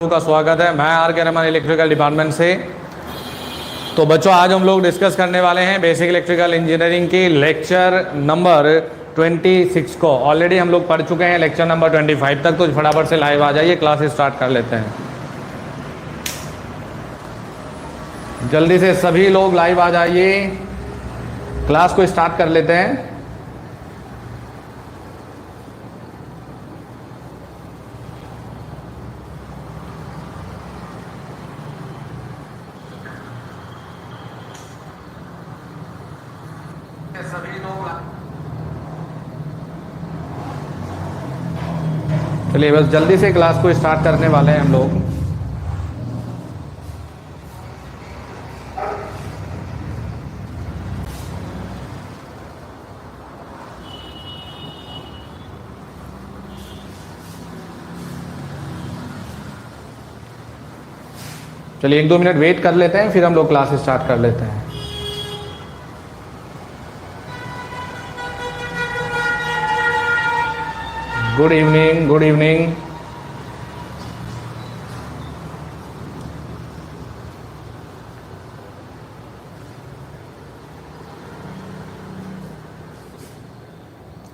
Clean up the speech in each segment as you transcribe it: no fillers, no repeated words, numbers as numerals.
का स्वागत है। मैं आर के रमन इलेक्ट्रिकल डिपार्टमेंट से। तो बच्चों आज हम लोग डिस्कस करने वाले हैं बेसिक इलेक्ट्रिकल इंजीनियरिंग की लेक्चर नंबर 26 को। ऑलरेडी हम लोग पढ़ चुके हैं लेक्चर नंबर 25 तक। तो फटाफट से लाइव आ जाइए, क्लास स्टार्ट कर लेते हैं। जल्दी से सभी लोग लाइव आ जाइए, क्लास को स्टार्ट कर लेते हैं। चलिए बस जल्दी से क्लास को स्टार्ट करने वाले हैं हम लोग। चलिए 1-2 मिनट वेट कर लेते हैं, फिर हम लोग क्लास स्टार्ट कर लेते हैं। Good evening, good evening.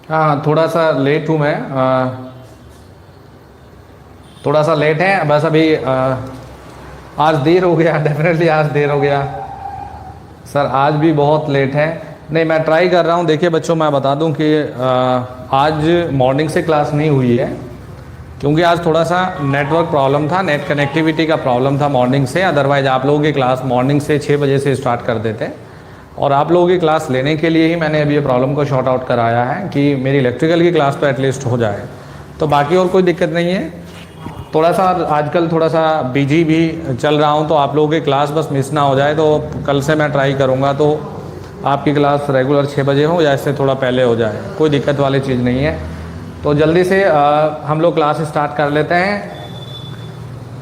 हाँ थोड़ा सा लेट हूँ मैं, थोड़ा सा लेट है बस। अभी आज देर हो गया, डेफिनेटली आज देर हो गया सर, आज भी बहुत लेट है। नहीं मैं ट्राई कर रहा हूँ। देखिए बच्चों मैं बता दूँ कि आज मॉर्निंग से क्लास नहीं हुई है क्योंकि आज थोड़ा सा नेटवर्क प्रॉब्लम था, नेट कनेक्टिविटी का प्रॉब्लम था मॉर्निंग से। अदरवाइज आप लोगों की क्लास मॉर्निंग से 6 बजे से स्टार्ट कर देते और आप लोगों की क्लास लेने के लिए ही मैंने अभी ये प्रॉब्लम को शॉर्ट आउट कराया है कि मेरी इलेक्ट्रिकल की क्लास तो एटलीस्ट हो जाए। तो बाकी और कोई दिक्कत नहीं है। थोड़ा सा आजकल थोड़ा सा बिजी भी चल रहा हूँ, तो आप लोगों की क्लास बस मिस ना हो जाए। तो कल से मैं ट्राई करूँगा तो आपकी क्लास रेगुलर 6 बजे हो या इससे थोड़ा पहले हो जाए, कोई दिक्कत वाली चीज़ नहीं है। तो जल्दी से हम लोग क्लास स्टार्ट कर लेते हैं।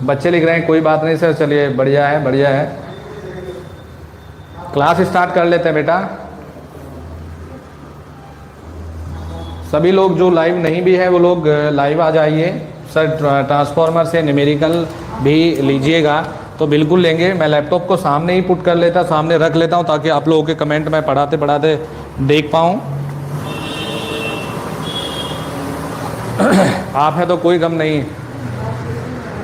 बच्चे लिख रहे हैं कोई बात नहीं सर, चलिए बढ़िया है, बढ़िया है। क्लास स्टार्ट कर लेते हैं बेटा। सभी लोग जो लाइव नहीं भी है वो लोग लाइव आ जाइए। सर ट्रांसफार्मर से न्यूमेरिकल भी लीजिएगा तो बिल्कुल लेंगे। मैं लैपटॉप को सामने ही पुट कर लेता, सामने रख लेता हूं ताकि आप लोगों के कमेंट मैं पढ़ाते पढ़ाते देख पाऊं। आप हैं तो कोई गम नहीं।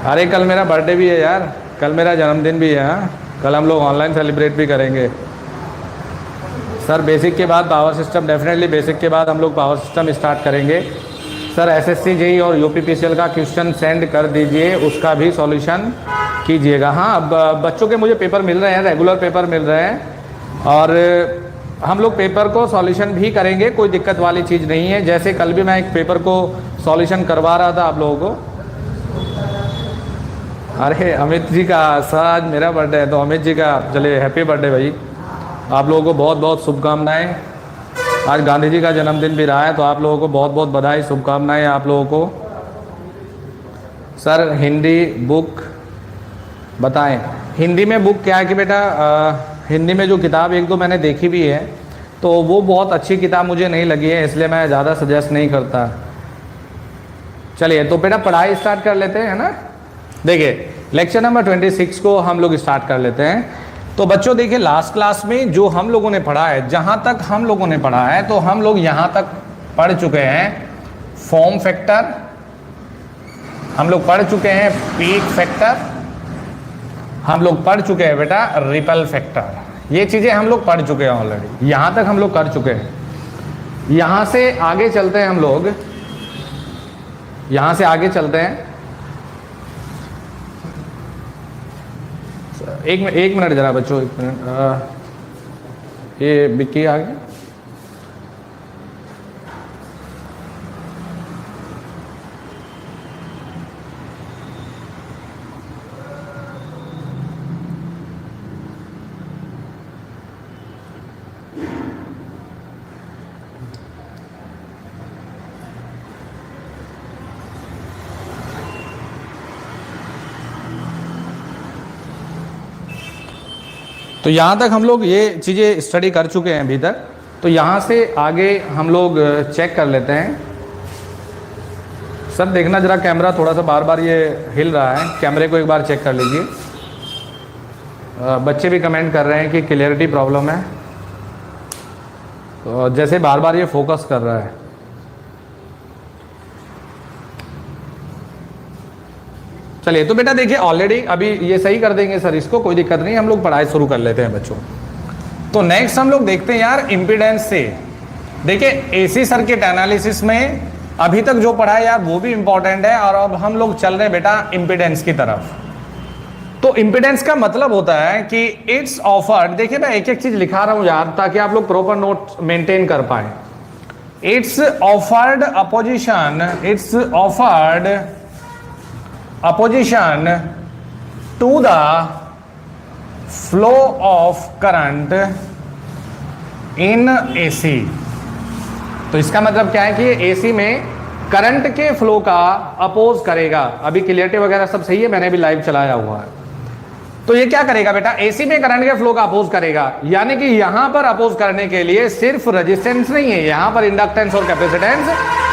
अरे कल मेरा बर्थडे भी है यार, कल मेरा जन्मदिन भी है। हाँ कल हम लोग ऑनलाइन सेलिब्रेट भी करेंगे। सर बेसिक के बाद पावर सिस्टम, डेफिनेटली बेसिक के बाद हम लोग पावर सिस्टम स्टार्ट करेंगे। सर एसएससी जेईई और यूपीपीसीएल का क्वेश्चन सेंड कर दीजिए, उसका भी सॉल्यूशन कीजिएगा। हाँ अब बच्चों के मुझे पेपर मिल रहे हैं, रेगुलर पेपर मिल रहे हैं और हम लोग पेपर को सॉल्यूशन भी करेंगे, कोई दिक्कत वाली चीज़ नहीं है। जैसे कल भी मैं एक पेपर को सॉल्यूशन करवा रहा था आप लोगों को। अरे अमित जी का सर आज मेरा बर्थडे है, तो अमित जी का चलिए हैप्पी बर्थडे भाई। आप लोगों को बहुत बहुत शुभकामनाएँ। आज गांधी जी का जन्मदिन भी रहा है, तो आप लोगों को बहुत बहुत बधाई, शुभकामनाएँ आप लोगों को। सर हिंदी बुक बताएं। हिंदी में बुक क्या है कि बेटा हिंदी में जो किताब 1-2 मैंने देखी भी है तो वो बहुत अच्छी किताब मुझे नहीं लगी है, इसलिए मैं ज़्यादा सजेस्ट नहीं करता। चलिए तो बेटा पढ़ाई स्टार्ट कर लेते हैं ना। देखिए लेक्चर नंबर 26 को हम लोग स्टार्ट कर लेते हैं। तो बच्चों देखिए लास्ट क्लास में जो हम लोगों ने पढ़ा है, जहाँ तक हम लोगों ने पढ़ा है तो हम लोग यहाँ तक पढ़ चुके हैं फॉर्म फैक्टर, हम लोग पढ़ चुके हैं पीक फैक्टर, हम लोग पढ़ चुके हैं बेटा रिपल फैक्टर। ये चीज़ें हम लोग पढ़ चुके हैं ऑलरेडी, यहाँ तक हम लोग कर चुके हैं। यहाँ से आगे चलते हैं हम लोग, यहाँ से आगे चलते हैं। एक मिनट जरा बच्चों, 1 मिनट। ये बिक्की आ गया। तो यहाँ तक हम लोग ये चीज़ें स्टडी कर चुके हैं अभी तक। तो यहाँ से आगे हम लोग चेक कर लेते हैं। सर देखना जरा कैमरा थोड़ा सा बार बार ये हिल रहा है, कैमरे को एक बार चेक कर लीजिए। बच्चे भी कमेंट कर रहे हैं कि क्लियरिटी प्रॉब्लम है, तो जैसे बार बार ये फोकस कर रहा है। चलिए तो बेटा देखिए ऑलरेडी अभी ये सही कर देंगे सर, इसको कोई दिक्कत नहीं, हम लोग पढ़ाई शुरू कर लेते हैं बच्चों। तो नेक्स्ट हम लोग देखते हैं यार इम्पीडेंस से। देखिए एसी सर्किट एनालिसिस में अभी तक जो पढ़ा है यार वो भी इंपॉर्टेंट है, और अब हम लोग चल रहे हैं बेटा इम्पीडेंस की तरफ। तो इम्पीडेंस का मतलब होता है कि इट्स ऑफर्ड, देखिए मैं एक एक चीज लिखा रहा हूं यार ताकि आप लोग प्रॉपर नोट मेंटेन कर पाए। It's offered opposition, it's offered opposition to the flow of current in AC. तो इसका मतलब क्या है कि एसी में करंट के फ्लो का अपोज करेगा। अभी क्लियरिटी वगैरह सब सही है, मैंने भी लाइव चलाया हुआ है। तो ये क्या करेगा बेटा, एसी में करंट के फ्लो का अपोज करेगा, यानी कि यहां पर अपोज करने के लिए सिर्फ रेजिस्टेंस नहीं है, यहां पर इंडक्टेंस और कैपेसिटेंस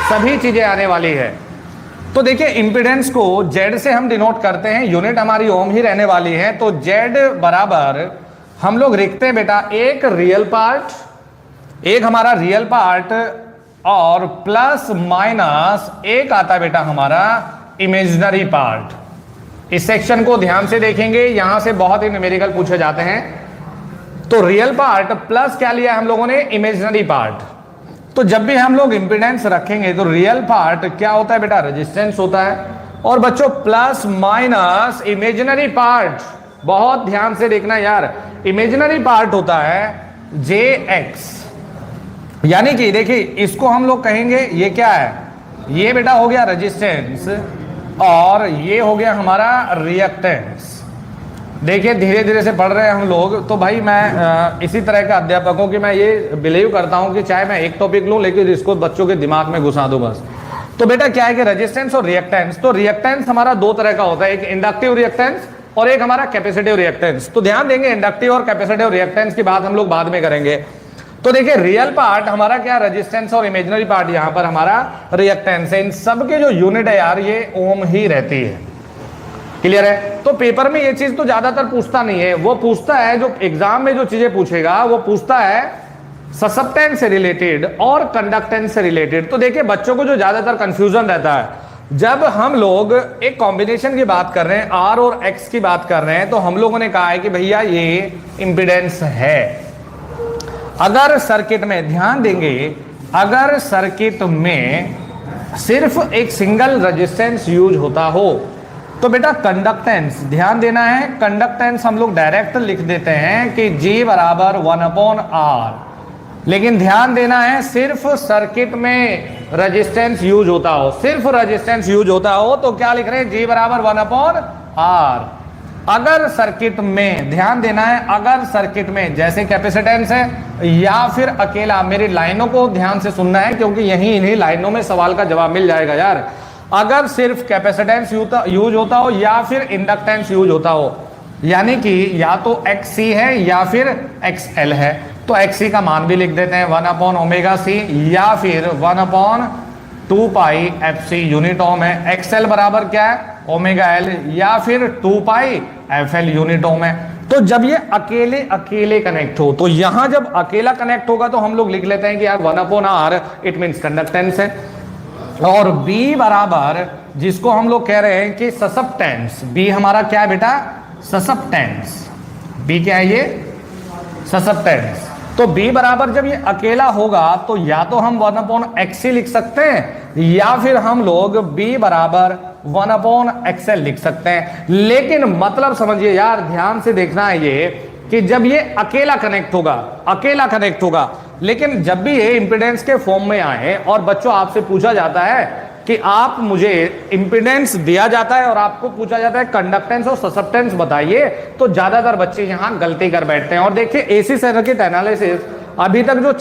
सभी चीजें आने वाली है। तो देखिए इंपीडेंस को जेड से हम डिनोट करते हैं, यूनिट हमारी ओम ही रहने वाली है। तो जेड बराबर हम लोग लिखते हैं बेटा एक रियल पार्ट, एक हमारा रियल पार्ट और प्लस माइनस एक आता है बेटा हमारा इमेजिनरी पार्ट। इस सेक्शन को ध्यान से देखेंगे, यहां से बहुत ही न्यूमेरिकल पूछे जाते हैं। तो रियल पार्ट प्लस क्या लिया हम लोगों ने, इमेजिनरी पार्ट। तो जब भी हम लोग इंपीडेंस रखेंगे तो रियल पार्ट क्या होता है बेटा, रेजिस्टेंस होता है। और बच्चों प्लस माइनस इमेजिनरी पार्ट, बहुत ध्यान से देखना यार, इमेजिनरी पार्ट होता है जे एक्स। यानी कि देखिए इसको हम लोग कहेंगे ये क्या है, ये बेटा हो गया रेजिस्टेंस और ये हो गया हमारा रिएक्टेंस। देखिए धीरे धीरे से पढ़ रहे हैं हम लोग, तो भाई मैं इसी तरह का अध्यापक हूं कि मैं ये बिलीव करता हूं कि चाहे मैं एक टॉपिक लूं लेकिन इसको बच्चों के दिमाग में घुसा दूं बस। तो बेटा क्या है कि रेजिस्टेंस और रिएक्टेंस, तो रिएक्टेंस हमारा दो तरह का होता है, एक इंडक्टिव रिएक्टेंस और एक हमारा कैपेसिटिव रिएक्टेंस। तो ध्यान देंगे इंडक्टिव और कैपेसिटिव रिएक्टेंस की बात हम लोग बाद में करेंगे। तो देखिए रियल पार्ट हमारा क्या, रेजिस्टेंस और इमेजिनरी पार्ट यहां पर हमारा रिएक्टेंस है। इन सब के जो यूनिट है यार ये ओम ही रहती है। क्लियर है। तो पेपर में ये चीज तो ज्यादातर पूछता नहीं है, वो पूछता है जो एग्जाम में जो चीजें पूछेगा वो पूछता है ससेप्टेंस से रिलेटेड और कंडक्टेंस से रिलेटेड। तो देखिए बच्चों को जो ज्यादातर कंफ्यूजन रहता है, जब हम लोग एक कॉम्बिनेशन की बात कर रहे हैं, आर और एक्स की बात कर रहे हैं, तो हम लोगों ने कहा है कि भैया ये इंपीडेंस है। अगर सर्किट में ध्यान देंगे, अगर सर्किट में सिर्फ एक सिंगल रेजिस्टेंस यूज होता हो तो बेटा कंडक्टेंस, ध्यान देना है, कंडक्टेंस हम लोग डायरेक्ट लिख देते हैं कि G बराबर 1/R। लेकिन ध्यान देना है सिर्फ सर्किट में रेजिस्टेंस यूज होता हो, सिर्फ रेजिस्टेंस यूज होता हो तो क्या लिख रहे हैं, G बराबर 1/R। अगर सर्किट में, ध्यान देना है, अगर सर्किट में जैसे कैपेसिटेंस है या फिर अकेला, मेरी लाइनों को ध्यान से सुनना है क्योंकि यही इन्हीं लाइनों में सवाल का जवाब मिल जाएगा यार। अगर सिर्फ कैपेसिटेंस यूज होता हो या फिर इंडक्टेंस यूज होता हो, यानी कि या तो XC है या फिर XL है, तो XC का मान भी लिख देते हैं 1/ωc या फिर 1/2πfc, यूनिट ओम है। XL बराबर क्या है, ωL या फिर 2πfl यूनिट ओम है। तो जब ये अकेले अकेले कनेक्ट हो, तो यहां जब अकेला कनेक्ट होगा तो हम लोग लिख लेते हैं कि यार 1/R इट मींस कंडक्टेंस है। और B बराबर जिसको हम लोग कह रहे हैं कि ससेप्टेंस, B हमारा क्या है बेटा, ससेप्टेंस। B क्या है, ये ससेप्टेंस। तो B बराबर जब ये अकेला होगा तो या तो हम 1/XC लिख सकते हैं या फिर हम लोग B बराबर 1/XL लिख सकते हैं। लेकिन मतलब समझिए यार, ध्यान से देखना है ये कि जब ये अकेला कनेक्ट होगा, अकेला कनेक्ट होगा, लेकिन जब भी ये इंपीडेंस के फॉर्म में आए और बच्चों आपसे पूछा जाता है कि आप मुझे इंपीडेंस दिया जाता है और आपको पूछा जाता है कंडक्टेंस और ससेप्टेंस बताइए, तो ज्यादातर बच्चे यहां गलती कर बैठते हैं। और देखिए एसी सर्किट एनालिसिस अभी तक जो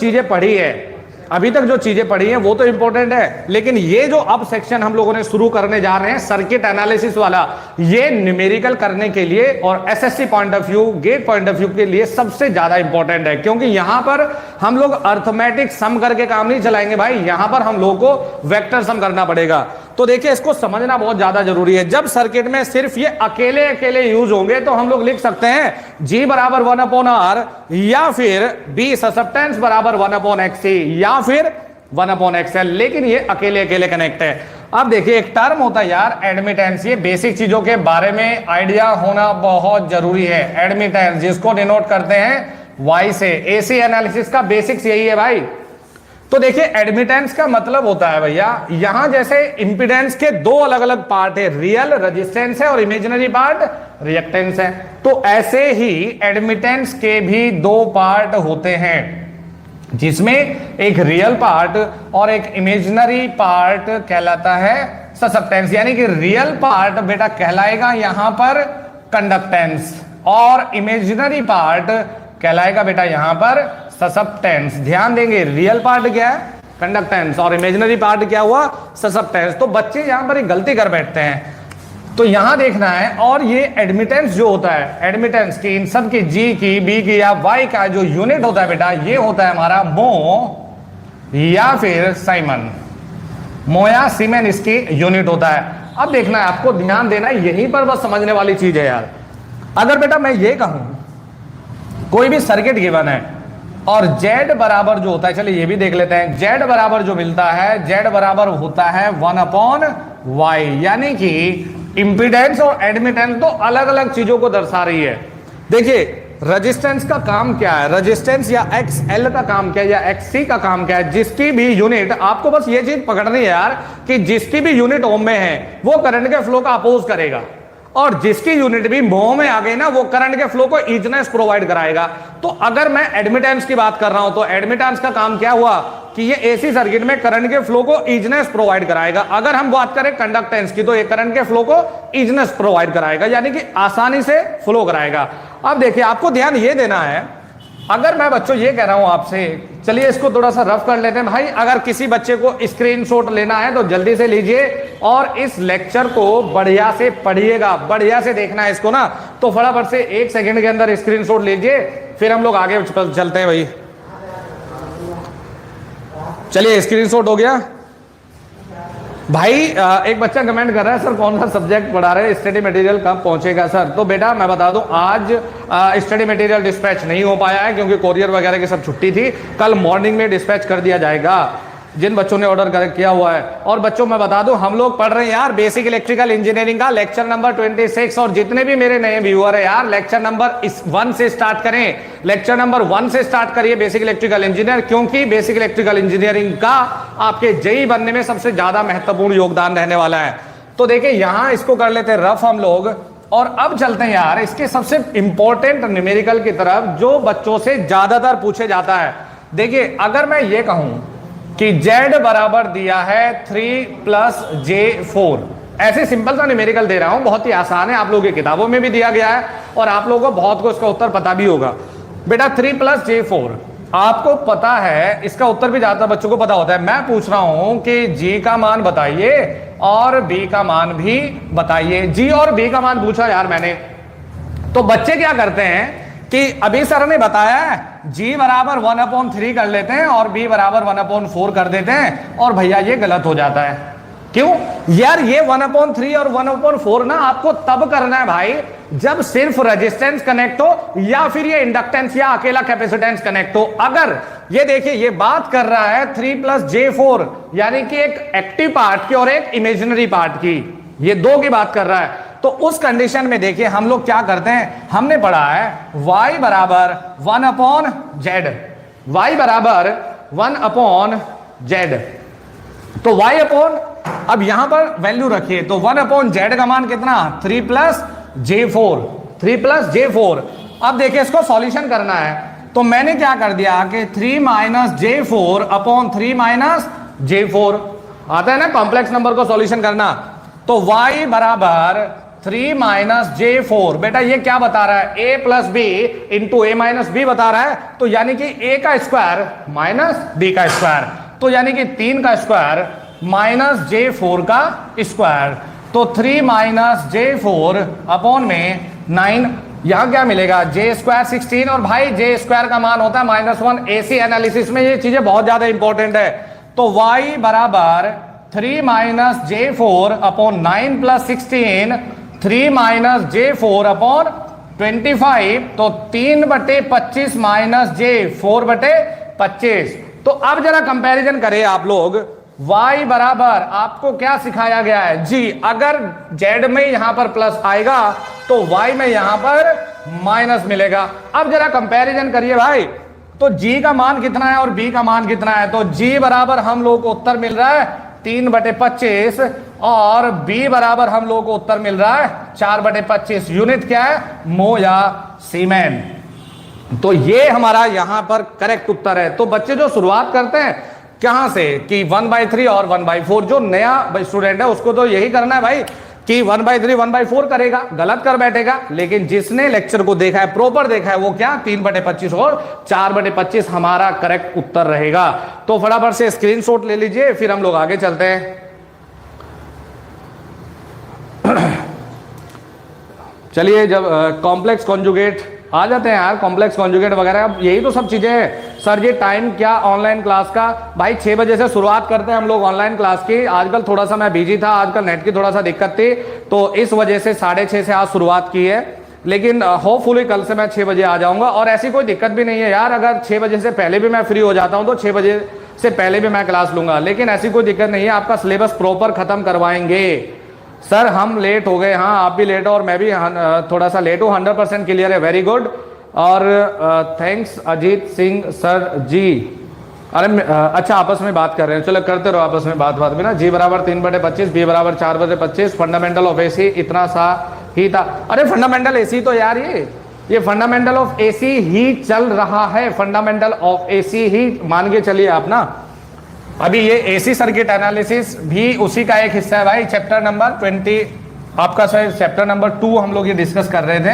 चीजें पढ़ी है वो तो इंपॉर्टेंट है, लेकिन ये जो अब सेक्शन हम लोगों ने शुरू करने जा रहे हैं सर्किट एनालिसिस वाला, ये न्यूमेरिकल करने के लिए और SSC point of view, GATE point of view के लिए सबसे ज्यादा इंपॉर्टेंट है। क्योंकि यहां पर हम लोग अर्थमेटिक सम करके काम नहीं चलाएंगे भाई, यहां पर हम लोग को वेक्टर सम करना पड़ेगा। तो देखिए इसको समझना बहुत ज्यादा जरूरी है। जब सर्किट में सिर्फ ये अकेले अकेले यूज होंगे तो हम लोग लिख सकते हैं G बराबर 1/R या फिर B ससेप्टेंस बराबर 1/XC या फिर 1/XL, लेकिन ये अकेले अकेले कनेक्ट है। अब देखिए एक टर्म होता है यार एडमिटेंस, ये बेसिक चीजों के बारे में आइडिया होना बहुत जरूरी है। एडमिटेंस जिसको डिनोट करते हैं Y से, एसी एनालिसिस का बेसिक्स यही है भाई। तो देखिए एडमिटेंस का मतलब होता है भैया, यहां जैसे इंपिडेंस के दो अलग अलग पार्ट है, रियल रेजिस्टेंस है और इमेजिनरी पार्ट रिएक्टेंस है, तो ऐसे ही एडमिटेंस के भी दो पार्ट होते हैं जिसमें एक रियल पार्ट और एक इमेजिनरी पार्ट कहलाता है ससेप्टेंस। यानी कि रियल पार्ट बेटा कहलाएगा यहां पर कंडक्टेंस और इमेजिनरी पार्ट कहलाएगा बेटा यहां पर ससेप्टेंस। ध्यान देंगे रियल पार्ट क्या है कंडक्टेंस और इमेजिनरी पार्ट क्या हुआ ससेप्टेंस। तो बच्चे यहां पर एक गलती कर बैठते हैं, तो यहां देखना है। और ये एडमिटेंस जो होता है, एडमिटेंस की इन सब की G की B की या Y का जो यूनिट होता है बेटा, ये होता है हमारा मो या फिर साइमन, मो या सीमेन इसकी यूनिट होता है। अब देखना है आपको, ध्यान देना है, यहीं पर बस समझने वाली चीज है यार। अगर बेटा मैं ये कहूं कोई भी सर्किट गिवन है और Z बराबर जो होता है, चलिए ये भी देख लेते हैं, Z बराबर जो मिलता है, Z बराबर होता है 1/Y, यानी कि इंपीडेंस और एडमिटेंस दो अलग अलग चीजों को दर्शा रही है। देखिए रेजिस्टेंस का काम क्या है, रेजिस्टेंस या XL का काम क्या है या XC का काम क्या है, जिसकी भी यूनिट, आपको बस ये चीज पकड़नी है यार कि जिसकी भी यूनिट ओम में है वो करंट के फ्लो का अपोज करेगा, और जिसकी यूनिट भी मोह में आ गई ना वो करंट के फ्लो को ईजनेस प्रोवाइड कराएगा। तो अगर मैं एडमिटेंस की बात कर रहा हूं तो एडमिटेंस का काम क्या हुआ कि ये एसी सर्किट में करंट के फ्लो को ईजनेस प्रोवाइड कराएगा। अगर हम बात करें कंडक्टेंस की तो ये करंट के फ्लो को ईजनेस प्रोवाइड कराएगा, यानी कि आसानी से फ्लो कराएगा। अब देखिए आपको ध्यान ये देना है, अगर मैं बच्चों ये कह रहा हूं आपसे, चलिए इसको थोड़ा सा रफ कर लेते हैं भाई। अगर किसी बच्चे को स्क्रीनशॉट लेना है तो जल्दी से लीजिए और इस लेक्चर को बढ़िया से पढ़िएगा, बढ़िया से देखना है इसको ना, तो फटाफट से 1 सेकंड के अंदर स्क्रीनशॉट लीजिए, फिर हम लोग आगे चलते हैं भाई। चलिए स्क्रीनशॉट हो गया भाई। एक बच्चा कमेंट कर रहा है सर कौन सा सब्जेक्ट पढ़ा रहे हैं, स्टडी मटेरियल कब पहुंचेगा सर। तो बेटा मैं बता दूं आज स्टडी मटेरियल डिस्पैच नहीं हो पाया है क्योंकि कोरियर वगैरह की सब छुट्टी थी। कल मॉर्निंग में डिस्पैच कर दिया जाएगा जिन बच्चों ने ऑर्डर किया हुआ है। और बच्चों मैं बता दूं हम लोग पढ़ रहे हैं यार बेसिक इलेक्ट्रिकल इंजीनियरिंग का लेक्चर नंबर 26, और जितने भी मेरे नए व्यूअर है यार लेक्चर नंबर 1 से स्टार्ट करें, लेक्चर नंबर 1 से स्टार्ट करिए बेसिक इलेक्ट्रिकल इंजीनियर, क्योंकि बेसिक इलेक्ट्रिकल इंजीनियरिंग का आपके जेई बनने में सबसे ज्यादा महत्वपूर्ण योगदान रहने वाला है। तो देखिए यहां इसको कर लेते हैं रफ हम लोग, और अब चलते हैं यार इसके सबसे इंपॉर्टेंट न्यूमेरिकल की तरफ जो बच्चों से ज्यादातर पूछे जाता है। देखिए अगर मैं ये कहूं कि Z बराबर दिया है 3 + J4, ऐसे सिंपल सा न्यूमेरिकल दे रहा हूं, बहुत ही आसान है, आप लोगों की किताबों में भी दिया गया है और आप लोगों को बहुत को इसका उत्तर पता भी होगा। बेटा 3 + J4 आपको पता है, इसका उत्तर भी ज्यादातर बच्चों को पता होता है। मैं पूछ रहा हूं कि G का मान बताइए और B का मान भी बताइए। G और B का मान पूछा यार मैंने, तो बच्चे क्या करते हैं कि अभी सर ने बताया है G बराबर 1/3 कर लेते हैं और B बराबर 1/4 कर देते हैं, और भैया ये गलत हो जाता है। क्यों यार, ये 1/3 और 1/4 ना आपको तब करना है भाई जब सिर्फ रेजिस्टेंस कनेक्ट हो या फिर ये इंडक्टेंस या अकेला कैपेसिटेंस कनेक्ट हो। अगर ये देखिए ये बात कर रहा है 3 + J4 यानी कि एक एक्टिव पार्ट की और एक इमेजिनरी पार्ट की, ये दो की बात कर रहा है। तो उस कंडीशन में देखिए हम लोग क्या करते हैं, हमने पढ़ा है y बराबर 1/z, y बराबर 1/z। तो y अपॉन, अब यहां पर वैल्यू रखिए, तो 1/z का मान कितना 3 + J4, 3 + J4। अब देखिए इसको सॉल्यूशन करना है, तो मैंने क्या कर दिया कि 3 - J4 अपॉन 3 - J4 आता है ना कॉम्प्लेक्स नंबर को सॉल्यूशन करना। तो y बराबर 3 - J4, बेटा ये क्या बता रहा है, a + b into a - b बता रहा है, तो यानी कि a का स्क्वायर माइनस b का स्क्वायर, तो यानी कि 3 का स्क्वायर माइनस J4 का स्क्वायर। तो 3 - J4 अपॉन में 9, यहां क्या मिलेगा J² 16, और भाई J² का मान होता है -1। एसी एनालिसिस में ये चीजें बहुत ज्यादा इंपॉर्टेंट है। तो y बराबर 3 माइनस जे 4 अपॉन 9 प्लस 16, 3 माइनस जे 4 अपॉन 25, तो 3/25 माइनस जे 4/25। तो अब जरा कंपैरिजन करें आप लोग, y बराबर आपको क्या सिखाया गया है जी, अगर z में यहां पर प्लस आएगा तो y में यहां पर माइनस मिलेगा। अब जरा कंपैरिजन करिए भाई, तो g का मान कितना है और b का मान कितना है, तो g बराबर हम लोग को उत्तर मिल रहा है 3/25 और b बराबर हम लोग को उत्तर मिल रहा है 4/25। यूनिट क्या है, मो या सीमेन। तो ये हमारा यहां पर करेक्ट उत्तर है। तो बच्चे जो शुरुआत करते हैं कहां से कि 1/3 और 1/4, जो नया स्टूडेंट है उसको तो यही करना है भाई कि 1/3 1/4 करेगा, गलत कर बैठेगा। लेकिन जिसने लेक्चर को देखा है, प्रॉपर देखा है, वो क्या 3/25 और 4/25 हमारा करेक्ट उत्तर रहेगा। तो फटाफट से स्क्रीनशॉट ले लीजिए, फिर हम लोग आगे चलते हैं। चलिए, जब कॉम्प्लेक्स कॉन्जुगेट आ जाते हैं यार, कॉम्प्लेक्स कॉन्जुगेट वगैरह, अब यही तो सब चीजें हैं। सर जी टाइम क्या ऑनलाइन क्लास का, भाई 6 बजे से शुरुआत करते हैं हम लोग ऑनलाइन क्लास की। आजकल थोड़ा सा मैं बिजी था, आजकल नेट की थोड़ा सा दिक्कत थी, तो इस वजह से 6:30 से आज शुरुआत की है। लेकिन होपफुली कल से मैं 6 बजे आ जाऊंगा, और ऐसी कोई दिक्कत भी नहीं है यार, अगर 6 बजे से पहले भी मैं फ्री हो जाता हूं तो 6 बजे से पहले भी मैं क्लास लूंगा। लेकिन ऐसी कोई दिक्कत नहीं है, आपका सिलेबस प्रॉपर खत्म करवाएंगे। सर हम लेट हो गए, हाँ आप भी लेट हो और मैं भी थोड़ा सा लेट हूँ, 100% क्लियर है, वेरी गुड। और थैंक्स अजीत सिंह सर जी। अरे अच्छा आपस में बात कर रहे हैं, चलो करते रहो आपस में बात में ना। जी बराबर 3/25, बी बराबर 4/25, फंडामेंटल ऑफ एसी इतना सा ही था। अरे फंडामेंटल एसी तो यार ये फंडामेंटल ऑफ एसी ही चल रहा है, फंडामेंटल ऑफ एसी ही मान के चलिए आप ना। अभी ये एसी सर्किट एनालिसिस भी उसी का एक हिस्सा है भाई। चैप्टर नंबर 20 आपका शायद चैप्टर नंबर 2 हम लोग ये डिस्कस कर रहे थे,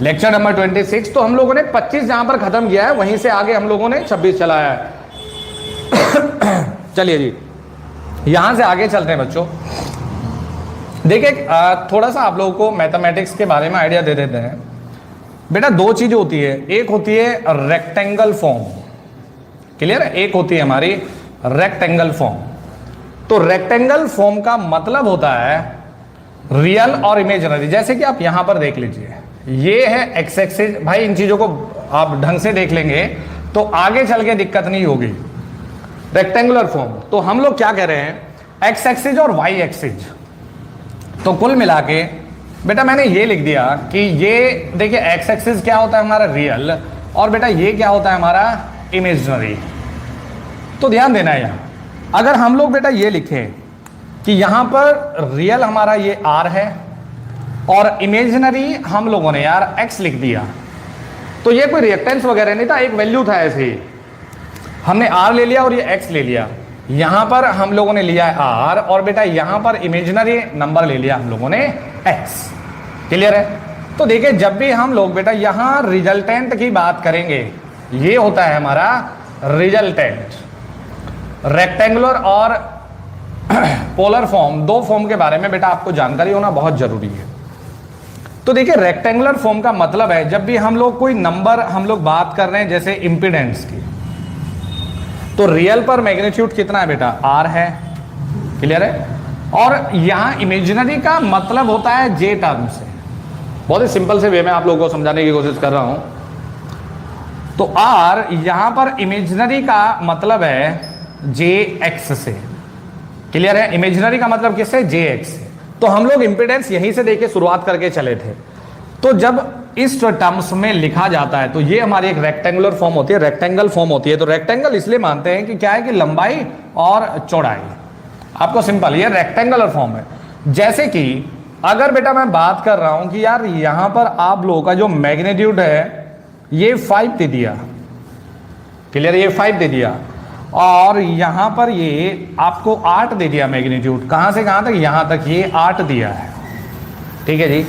लेक्चर नंबर 26। तो हम लोगों ने 25 जहां पर खत्म किया है, वहीं से आगे हम लोगों ने 26 चलाया है। चलिए जी, यहां से आगे चलते हैं बच्चों। देखिए थोड़ा सा आप लोगों को मैथमेटिक्स के बारे में आइडिया दे देते हैं। बेटा दो चीजें होती है, एक होती है रेक्टेंगल फॉर्म, क्लियर है, एक होती है हमारी रेक्टेंगल फॉर्म। तो रेक्टेंगल फॉर्म का मतलब होता है रियल और इमेजिनरी। जैसे कि आप यहां पर देख लीजिए, ये है एक्स एक्सिस, भाई इन चीजों को आप ढंग से देख लेंगे तो आगे चल के दिक्कत नहीं होगी। रेक्टेंगुलर फॉर्म, तो हम लोग क्या कह रहे हैं, एक्स एक्सिस और वाई एक्सिस। तो कुल मिला के बेटा मैंने ये लिख दिया कि ये देखिए एक्स एक्सिस क्या होता है हमारा रियल, और बेटा ये क्या होता है हमारा इमेजिनरी। तो ध्यान देना है यहां, अगर हम लोग बेटा ये लिखें कि यहां पर रियल हमारा ये आर है और इमेजिनरी हम लोगों ने यार एक्स लिख दिया, तो ये कोई रिएक्टेंस वगैरह नहीं था, एक वैल्यू था ऐसे ही। हमने आर ले लिया और ये एक्स ले लिया, यहां पर हम लोगों ने लिया है आर, और बेटा यहां पर इमेजिनरी नंबर ले लिया हम लोगों ने एक्स। क्लियर है। तो देखिए जब भी हम लोग बेटा यहां रिजल्टेंट की बात करेंगे, ये होता है हमारा रिजल्टेंट। रेक्टेंगुलर और पोलर फॉर्म, दो फॉर्म के बारे में बेटा आपको जानकारी होना बहुत जरूरी है। तो देखिए रेक्टेंगुलर फॉर्म का मतलब है जब भी हम लोग कोई नंबर हम लोग बात कर रहे हैं जैसे इंपीडेंस की, तो रियल पर मैग्नीट्यूड कितना है बेटा आर है, क्लियर है। और यहां इमेजिनरी का मतलब होता है जे टर्म से, बहुत ही सिंपल से वे में आप लोगों को समझाने की कोशिश कर रहा हूं। तो आर यहां पर इमेजिनरी का मतलब है जे एक्स से, क्लियर है। इमेजिनरी का मतलब किससे, जे एक्स से। तो हम लोग इंपीडेंस यहीं से देके शुरुआत करके चले थे। तो जब इस टर्म्स में लिखा जाता है तो ये हमारी एक रेक्टेंगुलर फॉर्म होती है, रेक्टेंगल फॉर्म होती है। तो रेक्टेंगल इसलिए मानते हैं कि क्या है कि लंबाई और चौड़ाई, आपको सिंपल ये रेक्टेंगुलर फॉर्म है। जैसे कि अगर बेटा मैं बात कर रहा हूं कि यार यहां पर आप लोगों का जो मैग्नीट्यूड है ये 5 दे दिया, क्लियर, ये 5 दे दिया, और यहां पर ये आपको 8 दे दिया मैग्नीट्यूड, कहां से कहां तक, यहां तक ये 8 दिया है, ठीक है जी।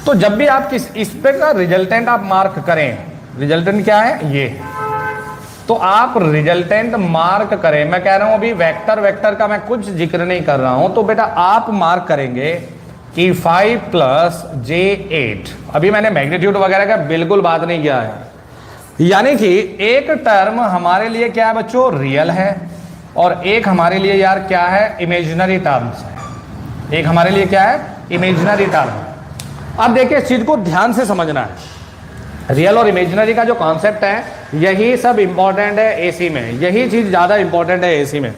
तो जब भी आप इस पे का रिजल्टेंट आप मार्क करें, रिजल्टेंट क्या है ये, तो आप रिजल्टेंट मार्क करें। मैं कह रहा हूं अभी वेक्टर का मैं कुछ जिक्र नहीं कर रहा हूं, तो बेटा आप मार्क करेंगे कि 5 + j8। अभी मैंने मैग्नीट्यूड वगैरह का बिल्कुल बात नहीं किया है, यानी कि एक टर्म हमारे लिए क्या है बच्चों, रियल है, और एक हमारे लिए यार क्या है, इमेजिनरी टर्म्स है। एक हमारे लिए क्या है, इमेजिनरी टर्म। अब देखिए इस चीज को ध्यान से समझना है। रियल और इमेजिनरी का जो कॉन्सेप्ट है यही सब इंपॉर्टेंट है एसी में, यही चीज ज्यादा इंपॉर्टेंट है एसी में।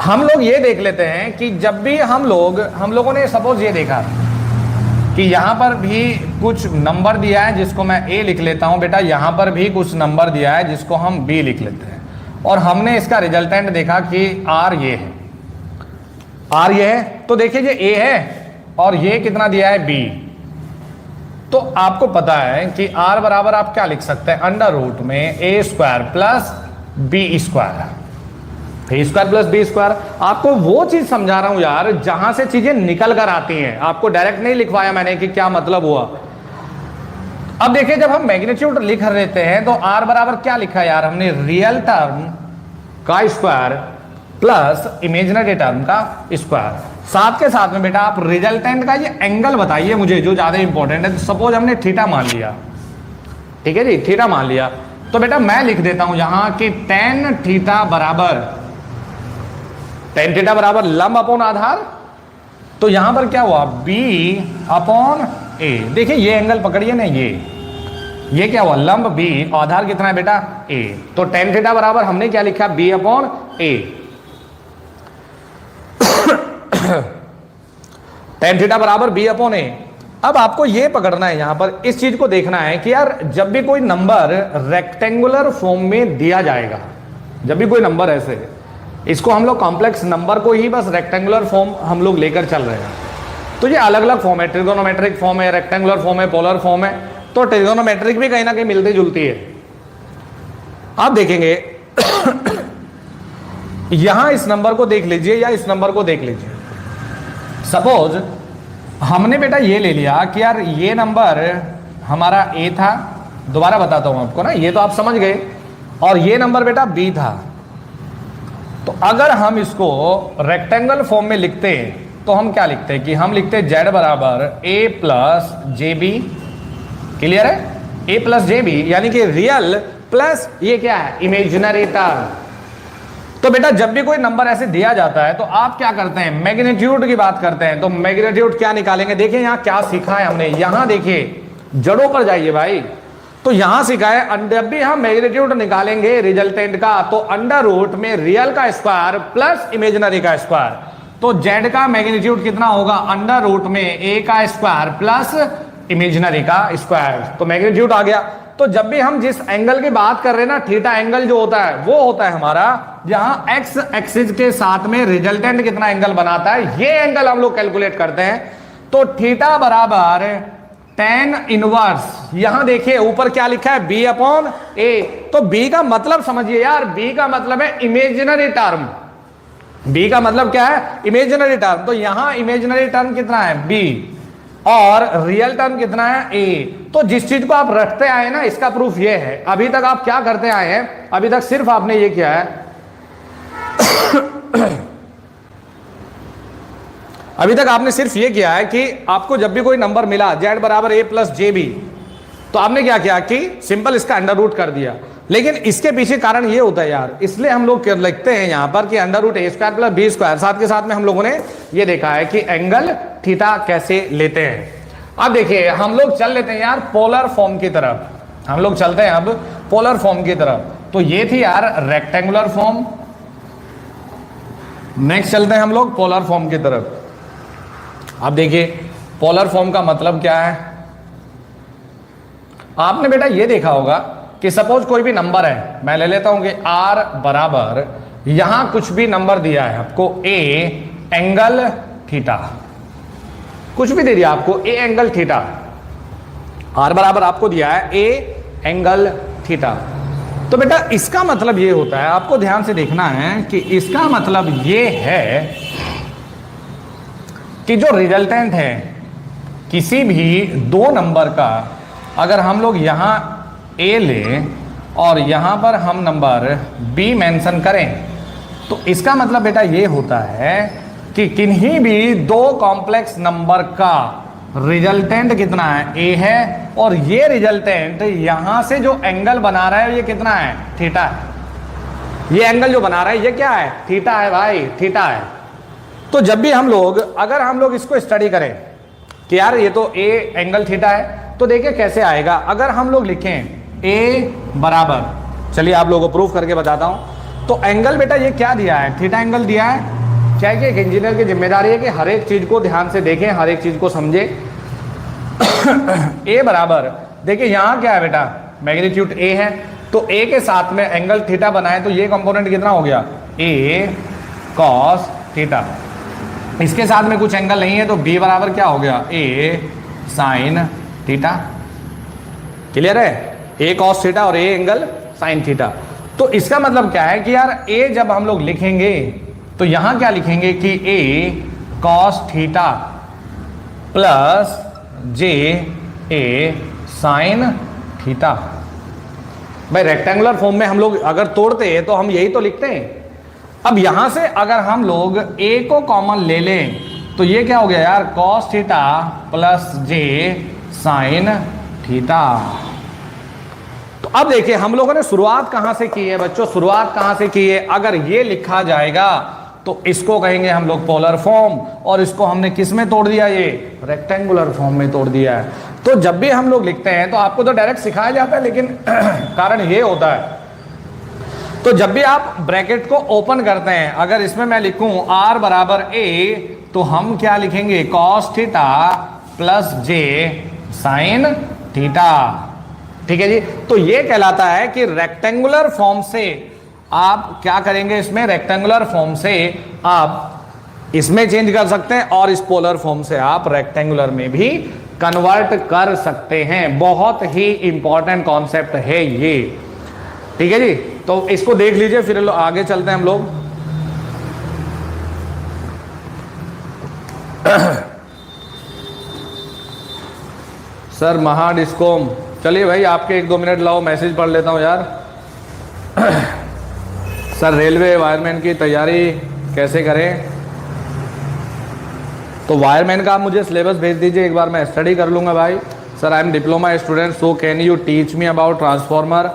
हम लोग ये देख लेते हैं कि जब भी हम लोगों ने सपोज ये देखा कि यहां पर भी कुछ नंबर दिया है जिसको मैं ए लिख लेता हूं बेटा, यहां पर भी कुछ नंबर दिया है जिसको हम बी लिख लेते हैं, और हमने इसका रिजल्टेंट देखा कि आर ये है, आर ये है, तो देखिए ये ए है और ये कितना दिया है बी। तो आपको पता है कि आर बराबर आप क्या लिख सकते हैं, अंडर रूट में ए स्क्वायर प्लस बी स्क्वायर, ए स्क्वायर प्लस बी स्क्वायर। आपको वो चीज समझा रहा हूं यार जहां से चीजें निकल कर आती हैं, आपको डायरेक्ट नहीं लिखवाया मैंने कि क्या मतलब हुआ। अब देखिए जब हम मैग्नीट्यूड लिख लेते हैं तो आर बराबर क्या लिखा यार हमने, रियल टर्म का स्क्वायर प्लस इमेजिनरी टर्म का स्क्वायर। साथ के साथ में बेटा आप रिजल्टेंट का ये एंगल बताइए मुझे जो ज्यादा इंपॉर्टेंट है। सपोज हमने थीटा मान लिया, ठीक है जी, थीटा मान लिया, तो बेटा मैं लिख देता हूं यहां कि टेन थीटा बराबर लंब अपॉन आधार। तो यहां पर क्या हुआ, बी अपॉन ए। देखिए ये एंगल पकड़िए ना, ये क्या हुआ, लंब बी, आधार कितना है बेटा ए। तो टेन थीटा बराबर हमने क्या लिखा, बी अपॉन ए। टेन थीटा बराबर बी अपॉन ए। अब आपको ये पकड़ना है, यहां पर इस चीज को देखना है कि यार जब भी कोई नंबर रेक्टेंगुलर फॉर्म में दिया जाएगा, जब भी कोई नंबर ऐसे, इसको हम लोग कॉम्प्लेक्स नंबर को ही बस रेक्टेंगुलर फॉर्म हम लोग लेकर चल रहे हैं। तो ये अलग अलग फॉर्म है, ट्रिगोनोमेट्रिक फॉर्म है, रेक्टेंगुलर फॉर्म है, पोलर फॉर्म है। तो ट्रिगोनोमेट्रिक भी कहीं ना कहीं मिलती जुलती है। आप देखेंगे यहां इस नंबर को देख लीजिए या इस नंबर को देख लीजिए। सपोज हमने बेटा ये ले लिया कि यार ये नंबर हमारा ए था, दोबारा बताता हूं आपको ना, ये तो आप समझ गए, और ये नंबर बेटा बी था। तो अगर हम इसको रेक्टेंगल फॉर्म में लिखते तो हम क्या लिखते कि हम लिखते जेड बराबर ए प्लस जे बी। क्लियर है, ए प्लस जे बी, यानी कि रियल प्लस ये क्या है, इमेजिनरी टर्म। तो बेटा जब भी कोई नंबर ऐसे दिया जाता है तो आप क्या करते हैं, मैग्नीट्यूड की बात करते हैं। तो मैग्नीट्यूड क्या निकालेंगे, देखिए यहां क्या सीखा है हमने, यहां देखिए जड़ों पर जाइए भाई। तो यहां सीखा है जब भी हम मैग्नीट्यूड निकालेंगे रिजल्टेंट का, तो अंडर रूट में रियल का स्क्वायर प्लस इमेजिनरी का स्क्वायर। तो जेड का मैग्नीट्यूड कितना होगा, अंडर रूट में ए का स्क्वायर प्लस इमेजिनरी का स्क्वायर। तो मैग्नीट्यूड आ गया। तो जब भी हम जिस एंगल की बात कर रहे हैं ना, थीटा एंगल जो होता है वो होता है हमारा जहां एक्स एक्सिस के साथ में रिजल्टेंट कितना एंगल बनाता है, ये एंगल हम लोग कैलकुलेट करते हैं। तो थीटा बराबर टेन इनवर्स, यहां देखिए ऊपर क्या लिखा है, बी अपॉन ए। तो बी का मतलब समझिए यार, बी का मतलब है इमेजिनरी टर्म। बी का मतलब क्या है, इमेजिनरी टर्म। तो यहां इमेजिनरी टर्म कितना है, बी, और रियल टर्म कितना है, ए। तो जिस चीज को आप रखते आए ना, इसका प्रूफ ये है। अभी तक आप क्या करते आए हैं, अभी तक सिर्फ आपने ये किया है अभी तक आपने सिर्फ ये किया है कि आपको जब भी कोई नंबर मिला जेड बराबर ए प्लस जे बी, तो आपने क्या किया कि सिंपल इसका अंडर रूट कर दिया। लेकिन इसके पीछे कारण ये होता है यार, इसलिए हम लोग लिखते हैं यहां पर कि अंडर रूट ए स्क्वायर प्लस बी स्क्वायर। साथ के साथ में हम लोगों ने ये देखा है कि एंगल थीटा कैसे लेते हैं। अब देखिए हम लोग चल लेते हैं यार पोलर फॉर्म की तरफ, हम लोग चलते हैं अब पोलर फॉर्म की तरफ। तो ये थी यार रेक्टेंगुलर फॉर्म, नेक्स्ट चलते हैं हम लोग पोलर फॉर्म की तरफ। अब देखिए पोलर फॉर्म का मतलब क्या है, आपने बेटा ये देखा होगा कि सपोज कोई भी नंबर है, मैं ले लेता हूं कि आर बराबर, यहां कुछ भी नंबर दिया है आपको ए एंगल थीटा, कुछ भी दे दिया आपको ए एंगल थीटा, आर बराबर आपको दिया है ए एंगल थीटा। तो बेटा इसका मतलब ये होता है, आपको ध्यान से देखना है कि इसका मतलब ये है कि जो रिजल्टेंट है किसी भी दो नंबर का, अगर हम लोग यहां ए लें और यहां पर हम नंबर बी मेंशन करें, तो इसका मतलब बेटा ये होता है कि किन्हीं भी दो कॉम्प्लेक्स नंबर का रिजल्टेंट कितना है, ए है, और ये रिजल्टेंट यहां से जो एंगल बना रहा है ये कितना है, थीटा है। ये एंगल जो बना रहा है ये क्या है, थीटा है भाई, थीटा है। तो जब भी हम लोग, अगर हम लोग इसको स्टडी करें कि यार ये तो ए एंगल थीटा है, तो देखिए कैसे आएगा। अगर हम लोग लिखें ए बराबर, चलिए आप लोगों को प्रूफ करके बताता हूं। तो एंगल बेटा ये क्या दिया है, थीटा एंगल दिया है। क्या है कि एक इंजीनियर की जिम्मेदारी है कि हर एक चीज को ध्यान से देखें, हर एक चीज को समझे। ए बराबर, देखिए यहां क्या है बेटा, मैग्नीट्यूड ए है, तो ए के साथ में एंगल थीटा बनाए तो ये कंपोनेंट कितना हो गया, ए कॉस थीटा। इसके साथ में कुछ एंगल नहीं है तो बी बराबर क्या हो गया, ए साइन थीटा। क्लियर है, ए कॉस थीटा और ए एंगल साइन थीटा। तो इसका मतलब क्या है कि यार ए जब हम लोग लिखेंगे तो यहां क्या लिखेंगे कि ए कॉस थीटा प्लस जे ए साइन थीटा। भाई रेक्टेंगुलर फॉर्म में हम लोग अगर तोड़ते हैं तो हम यही तो लिखते हैं। अब यहां से अगर हम लोग ए को कॉमन ले लें तो ये क्या हो गया यार, कॉस थीटा प्लस जे साइन थीटा। तो अब देखिए हम लोगों ने शुरुआत कहां से की है बच्चों, शुरुआत कहां से की है। अगर ये लिखा जाएगा तो इसको कहेंगे हम लोग पोलर फॉर्म, और इसको हमने किस में तोड़ दिया, ये रेक्टेंगुलर फॉर्म में तोड़ दिया है। तो जब भी हम लोग लिखते हैं तो आपको तो डायरेक्ट सिखाया जाता है, लेकिन कारण ये होता है, तो जब भी आप ब्रैकेट को ओपन करते हैं, अगर इसमें मैं लिखूं r बराबर a, तो हम क्या लिखेंगे, cos थीटा प्लस जे साइन थीटा। ठीक है जी। तो ये कहलाता है कि रेक्टेंगुलर फॉर्म से आप क्या करेंगे, इसमें रेक्टेंगुलर फॉर्म से आप इसमें चेंज कर सकते हैं और इस पोलर फॉर्म से आप रेक्टेंगुलर में भी कन्वर्ट कर सकते हैं। बहुत ही इंपॉर्टेंट कॉन्सेप्ट है ये। ठीक है जी, तो इसको देख लीजिए, फिर आगे चलते हैं हम लोग। सर महाडिस्कोम, चलिए भाई आपके 1-2 मिनट लाओ, मैसेज पढ़ लेता हूं यार। सर रेलवे वायरमैन की तैयारी कैसे करें, तो वायरमैन का आप मुझे सिलेबस भेज दीजिए, एक बार मैं स्टडी कर लूंगा भाई। Sir I am diploma student, so can you teach me about transformer.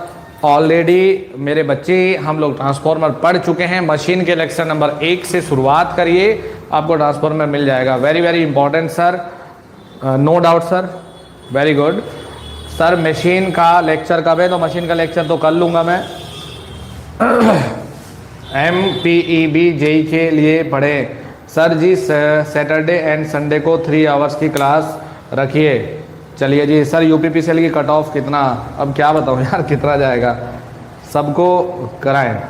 Already मेरे बच्चे हम लोग ट्रांसफॉर्मर पढ़ चुके हैं। मशीन के लेक्चर नंबर 1 से शुरुआत करिए, आपको ट्रांसफॉर्मर मिल जाएगा। Very very important sir, no doubt sir, very good sir. Machine का लेक्चर कब है, तो मशीन का लेक्चर तो कर लूँगा मैं। MPEB जेई के लिए पढ़े sir ji, Saturday and Sunday को 3 आवर्स की क्लास रखिए। चलिए जी सर, यूपीपीसीएल की कट ऑफ कितना, अब क्या बताऊं यार कितना जाएगा, सबको कराएं।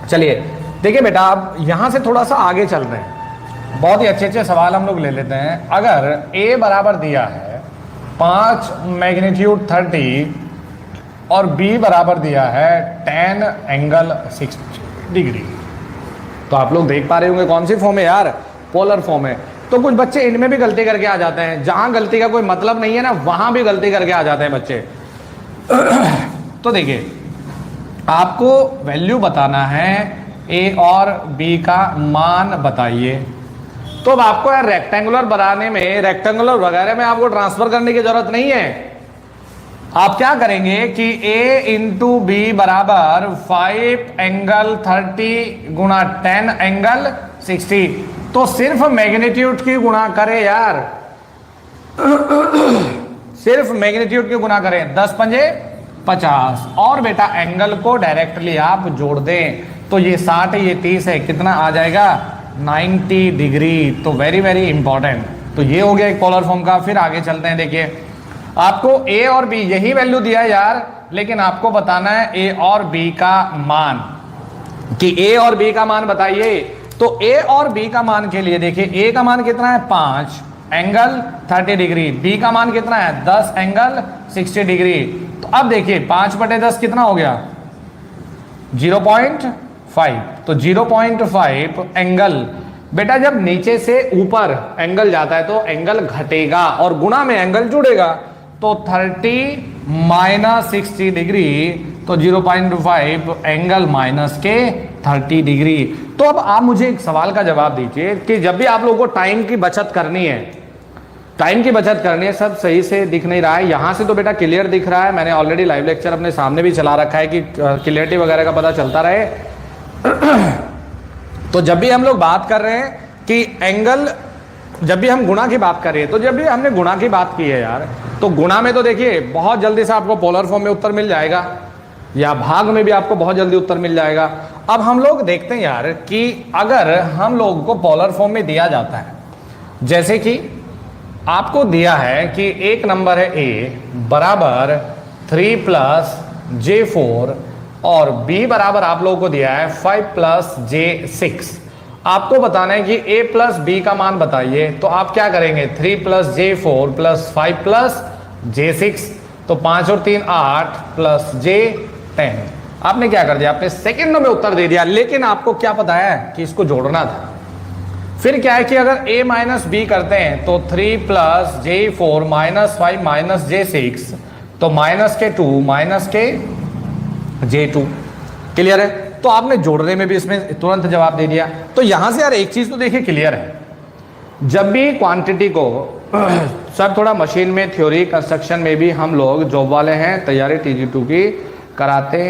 चलिए देखिए बेटा, अब यहाँ से थोड़ा सा आगे चल रहे हैं, बहुत ही अच्छे अच्छे सवाल हम लोग ले लेते हैं। अगर A बराबर दिया है 5 मैग्नीट्यूड 30 और B बराबर दिया है 10 एंगल 60 डिग्री, तो आप लोग देख पा रहे होंगे कौन सी फॉर्म है यार, पोलर फॉर्म है। तो कुछ बच्चे इनमें भी गलती करके आ जाते हैं, जहां गलती का कोई मतलब नहीं है ना, वहां भी गलती करके आ जाते हैं बच्चे। तो देखिए आपको वैल्यू बताना है, ए और बी का मान बताइए। तो अब आपको यार रेक्टेंगुलर बनाने में, रेक्टेंगुलर वगैरह में आपको ट्रांसफर करने की जरूरत नहीं है। आप क्या करेंगे कि a इंटू बी बराबर 5 एंगल 30 गुणा 10 एंगल 60, तो सिर्फ मैग्नीट्यूड की गुणा करें यार, सिर्फ मैग्नीट्यूड की गुणा करें, 10 पंजे 50, और बेटा एंगल को डायरेक्टली आप जोड़ दें, तो ये 60 है, ये 30 है, कितना आ जाएगा 90 डिग्री। तो वेरी वेरी इंपॉर्टेंट। तो ये हो गया एक पोलर फॉर्म का। फिर आगे चलते हैं, देखिए आपको ए और बी यही वैल्यू दिया है यार, लेकिन आपको बताना है ए और बी का मान, कि ए और बी का मान बताइए। तो ए और बी का मान के लिए देखिए, ए का मान कितना है 5 एंगल 30 डिग्री, बी का मान कितना है 10 एंगल 60 डिग्री। तो अब देखिए 5/10 कितना हो गया 0.5, तो 0.5 एंगल। बेटा जब नीचे से ऊपर एंगल जाता है तो एंगल घटेगा और गुणा में एंगल जुड़ेगा, तो 30 माइनस 60 डिग्री, तो 0.5 एंगल माइनस के 30 डिग्री। तो अब आप मुझे एक सवाल का जवाब दीजिए कि जब भी आप लोगों को टाइम की बचत करनी है, टाइम की बचत करनी है, सब सही से दिख नहीं रहा है, यहां से तो बेटा क्लियर दिख रहा है, मैंने ऑलरेडी लाइव लेक्चर अपने सामने भी चला रखा है कि क्लियरिटी वगैरह का पता चलता रहे। तो जब भी हम लोग बात कर रहे हैं कि एंगल, जब भी हम गुणा की बात कर रहे हैं, तो जब भी हमने गुणा की बात की है यार, तो गुणा में तो देखिए बहुत जल्दी से आपको पोलर फॉर्म में उत्तर मिल जाएगा, या भाग में भी आपको बहुत जल्दी उत्तर मिल जाएगा। अब हम लोग देखते हैं यार कि अगर हम लोग को पोलर फॉर्म में दिया जाता है, जैसे कि आपको दिया है कि एक नंबर है ए बराबर 3 + J4 और b बराबर आप लोगों को दिया है 5 + J6। आपको बताना है कि a + b का मान बताइए, तो आप क्या करेंगे, 3 + J4 + 5 + J6, तो 5 और 3 8 + J10। आपने क्या कर दिया, आपने सेकंडों में उत्तर दे दिया, लेकिन आपको क्या पता है कि इसको जोड़ना था। फिर क्या है कि अगर a - b करते हैं तो 3 + J4 - 5 - J6, तो -2 - J2। क्लियर है? तो आपने जोड़ने में भी इसमें तुरंत जवाब दे दिया। तो यहां से यार एक चीज तो देखिए क्लियर है, जब भी क्वांटिटी को सर थोड़ा मशीन में थ्योरी कंस्ट्रक्शन में भी हम लोग जॉब वाले हैं, तैयारी TG2 की कराते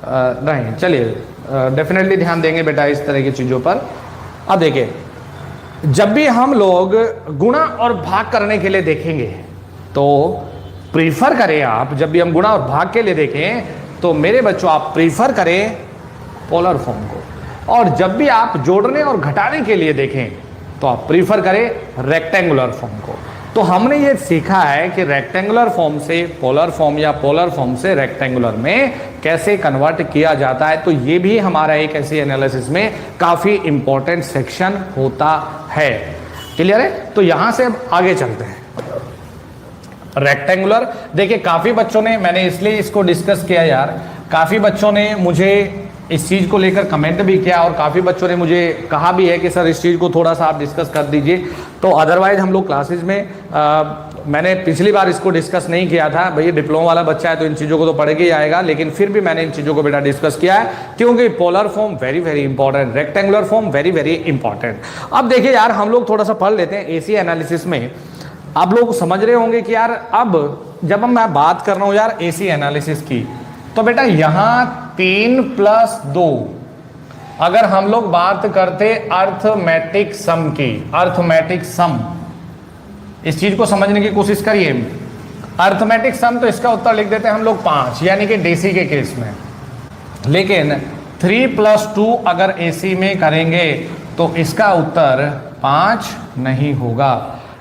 नहीं, चलिए डेफिनेटली ध्यान देंगे बेटा इस तरह की चीजों पर। अब देखिए, जब भी हम लोग गुणा और भाग करने के लिए देखेंगे तो प्रीफर करें आप, जब भी हम गुणा और भाग के लिए देखें तो मेरे बच्चों आप प्रीफर करें पोलर फॉर्म को, और जब भी आप जोड़ने और घटाने के लिए देखें तो आप प्रीफर करें रेक्टेंगुलर फॉर्म को। तो हमने ये सीखा है कि रेक्टेंगुलर फॉर्म से पोलर फॉर्म या पोलर फॉर्म से रेक्टेंगुलर में कैसे कन्वर्ट किया जाता है। तो ये भी हमारा एक ऐसी एनालिसिस में काफी इंपॉर्टेंट सेक्शन होता है। क्लियर है? तो यहां से अब आगे चलते हैं। रेक्टेंगुलर देखिए, काफी बच्चों ने, मैंने इसलिए इसको डिस्कस किया यार, काफी बच्चों ने मुझे इस चीज को लेकर कमेंट भी किया और काफी बच्चों ने मुझे कहा भी है कि सर इस चीज को थोड़ा सा आप डिस्कस कर दीजिए। तो अदरवाइज हम लोग क्लासेस में मैंने पिछली बार इसको डिस्कस नहीं किया था, भैया डिप्लोमा वाला बच्चा है तो इन चीजों को तो पढ़ के ही आएगा, लेकिन फिर भी मैंने इन चीजों को बेटा डिस्कस किया है, क्योंकि polar form very very important, rectangular form very very important. अब देखिए यार, हम लोग थोड़ा सा पढ़ लेते हैं एसी एनालिसिस में। आप लोग समझ रहे होंगे कि यार अब जब मैं बात कर रहा हूं यार एसी एनालिसिस की, तो बेटा यहां 3 + 2, अगर हम लोग बात करते अर्थमेटिक सम की, अर्थमेटिक सम, इस चीज को समझने की कोशिश करिए। अर्थमेटिक सम, तो इसका उत्तर लिख देते हैं हम लोग 5, यानी कि डीसी के केस में। लेकिन 3 + 2 अगर एसी में करेंगे तो इसका उत्तर 5 नहीं होगा,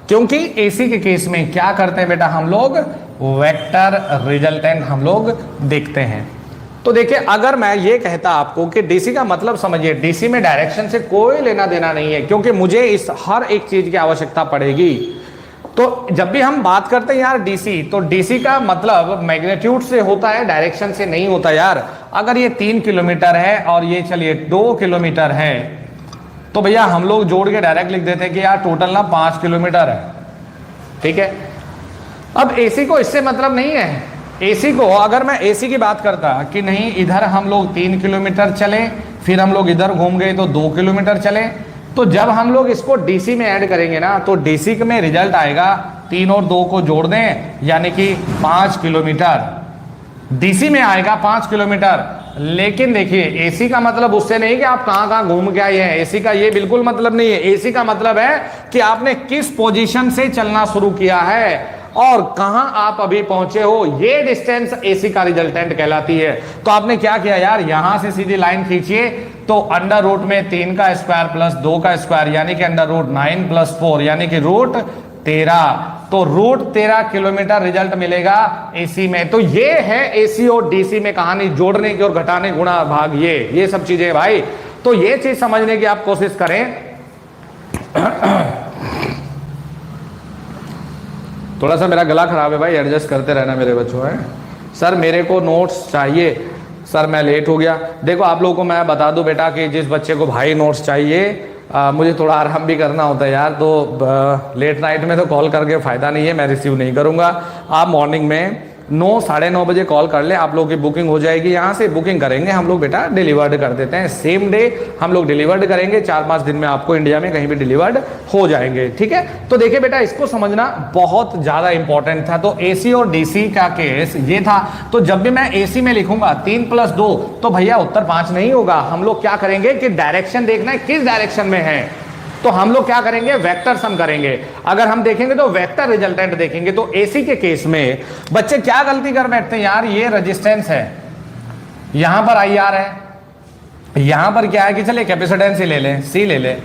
क्योंकि एसी के केस में क्या करते हैं बेटा, हम लोग वेक्टर रिजल्टेंट हम लोग देखते हैं। तो देखिए, अगर मैं ये कहता आपको कि डीसी का मतलब समझिए, डीसी में डायरेक्शन से कोई लेना देना नहीं है, क्योंकि मुझे इस हर एक चीज की आवश्यकता पड़ेगी। तो जब भी हम बात करते हैं यार डीसी, तो डीसी का मतलब मैग्नीट्यूड से होता है, डायरेक्शन से नहीं होता यार। अगर ये 3 किलोमीटर है और ये चलिए 2 किलोमीटर है, तो भैया हम लोग जोड़ के डायरेक्ट लिख देते हैं कि यार टोटल ना 5 किलोमीटर है। ठीक है? अब एसी को इससे मतलब नहीं है। एसी को, अगर मैं एसी की बात करता कि नहीं इधर हम लोग 3 किलोमीटर चले, फिर हम लोग इधर घूम गए तो 2 किलोमीटर चले, तो जब हम लोग इसको डीसी में ऐड करेंगे ना, तो डीसी में रिजल्ट आएगा 3 और 2 को जोड़ दें, यानी कि 5 किलोमीटर डीसी में आएगा, 5 किलोमीटर। लेकिन देखिए, एसी का मतलब उससे नहीं कि आप कहां कहां घूम के आए हैं, एसी का ये बिल्कुल मतलब नहीं है। एसी का मतलब है कि आपने किस पोजीशन से चलना शुरू किया है और कहां आप अभी पहुंचे हो, ये डिस्टेंस एसी का रिजल्टेंट कहलाती है। तो आपने क्या किया यार, यहां से सीधी लाइन खींचिए, तो अंडर रूट में 3 का स्क्वायर प्लस 2 का स्क्वायर, यानी कि अंडर रूट 9 + 4, यानी कि रूट 13। तो रूट 13 किलोमीटर रिजल्ट मिलेगा एसी में। तो ये है एसी और डीसी में कहानी, जोड़ने की और घटाने, गुणा भाग, ये सब चीजें भाई। तो ये चीज समझने की आप कोशिश करें। थोड़ा सा मेरा गला खराब है भाई, एडजस्ट करते रहना मेरे बच्चों है। सर मेरे को नोट्स चाहिए, सर मैं लेट हो गया। देखो आप लोगों को मैं बता दूं बेटा कि जिस बच्चे को भाई नोट्स चाहिए, मुझे थोड़ा आराम भी करना होता है यार, तो लेट नाइट में तो कॉल करके फ़ायदा नहीं है, मैं रिसीव नहीं करूँगा। आप मॉर्निंग में 9 साढ़े 9 बजे कॉल कर ले, आप लोगों की बुकिंग हो जाएगी। यहाँ से बुकिंग करेंगे हम लोग बेटा, डिलीवर्ड कर देते हैं, सेम डे हम लोग डिलीवर्ड करेंगे, 4-5 दिन में आपको इंडिया में कहीं भी डिलीवर्ड हो जाएंगे, ठीक है। तो देखिए बेटा, इसको समझना बहुत ज्यादा इंपॉर्टेंट था। तो एसी और डीसी का केस ये था। तो जब भी मैं एसी में लिखूंगा 3+2, तो भैया उत्तर 5 नहीं होगा। हम लोग क्या करेंगे कि डायरेक्शन देखना है किस डायरेक्शन में है, तो हम लोग क्या करेंगे, वेक्टर सम करेंगे। अगर हम देखेंगे तो वेक्टर रिजल्टेंट देखेंगे। तो एसी के केस में बच्चे क्या गलती कर बैठते हैं यार, ये रेजिस्टेंस है, यहां पर IR है, यहां पर क्या है कि चलिए कैपेसिटेंस ही ले लें, C ले लें।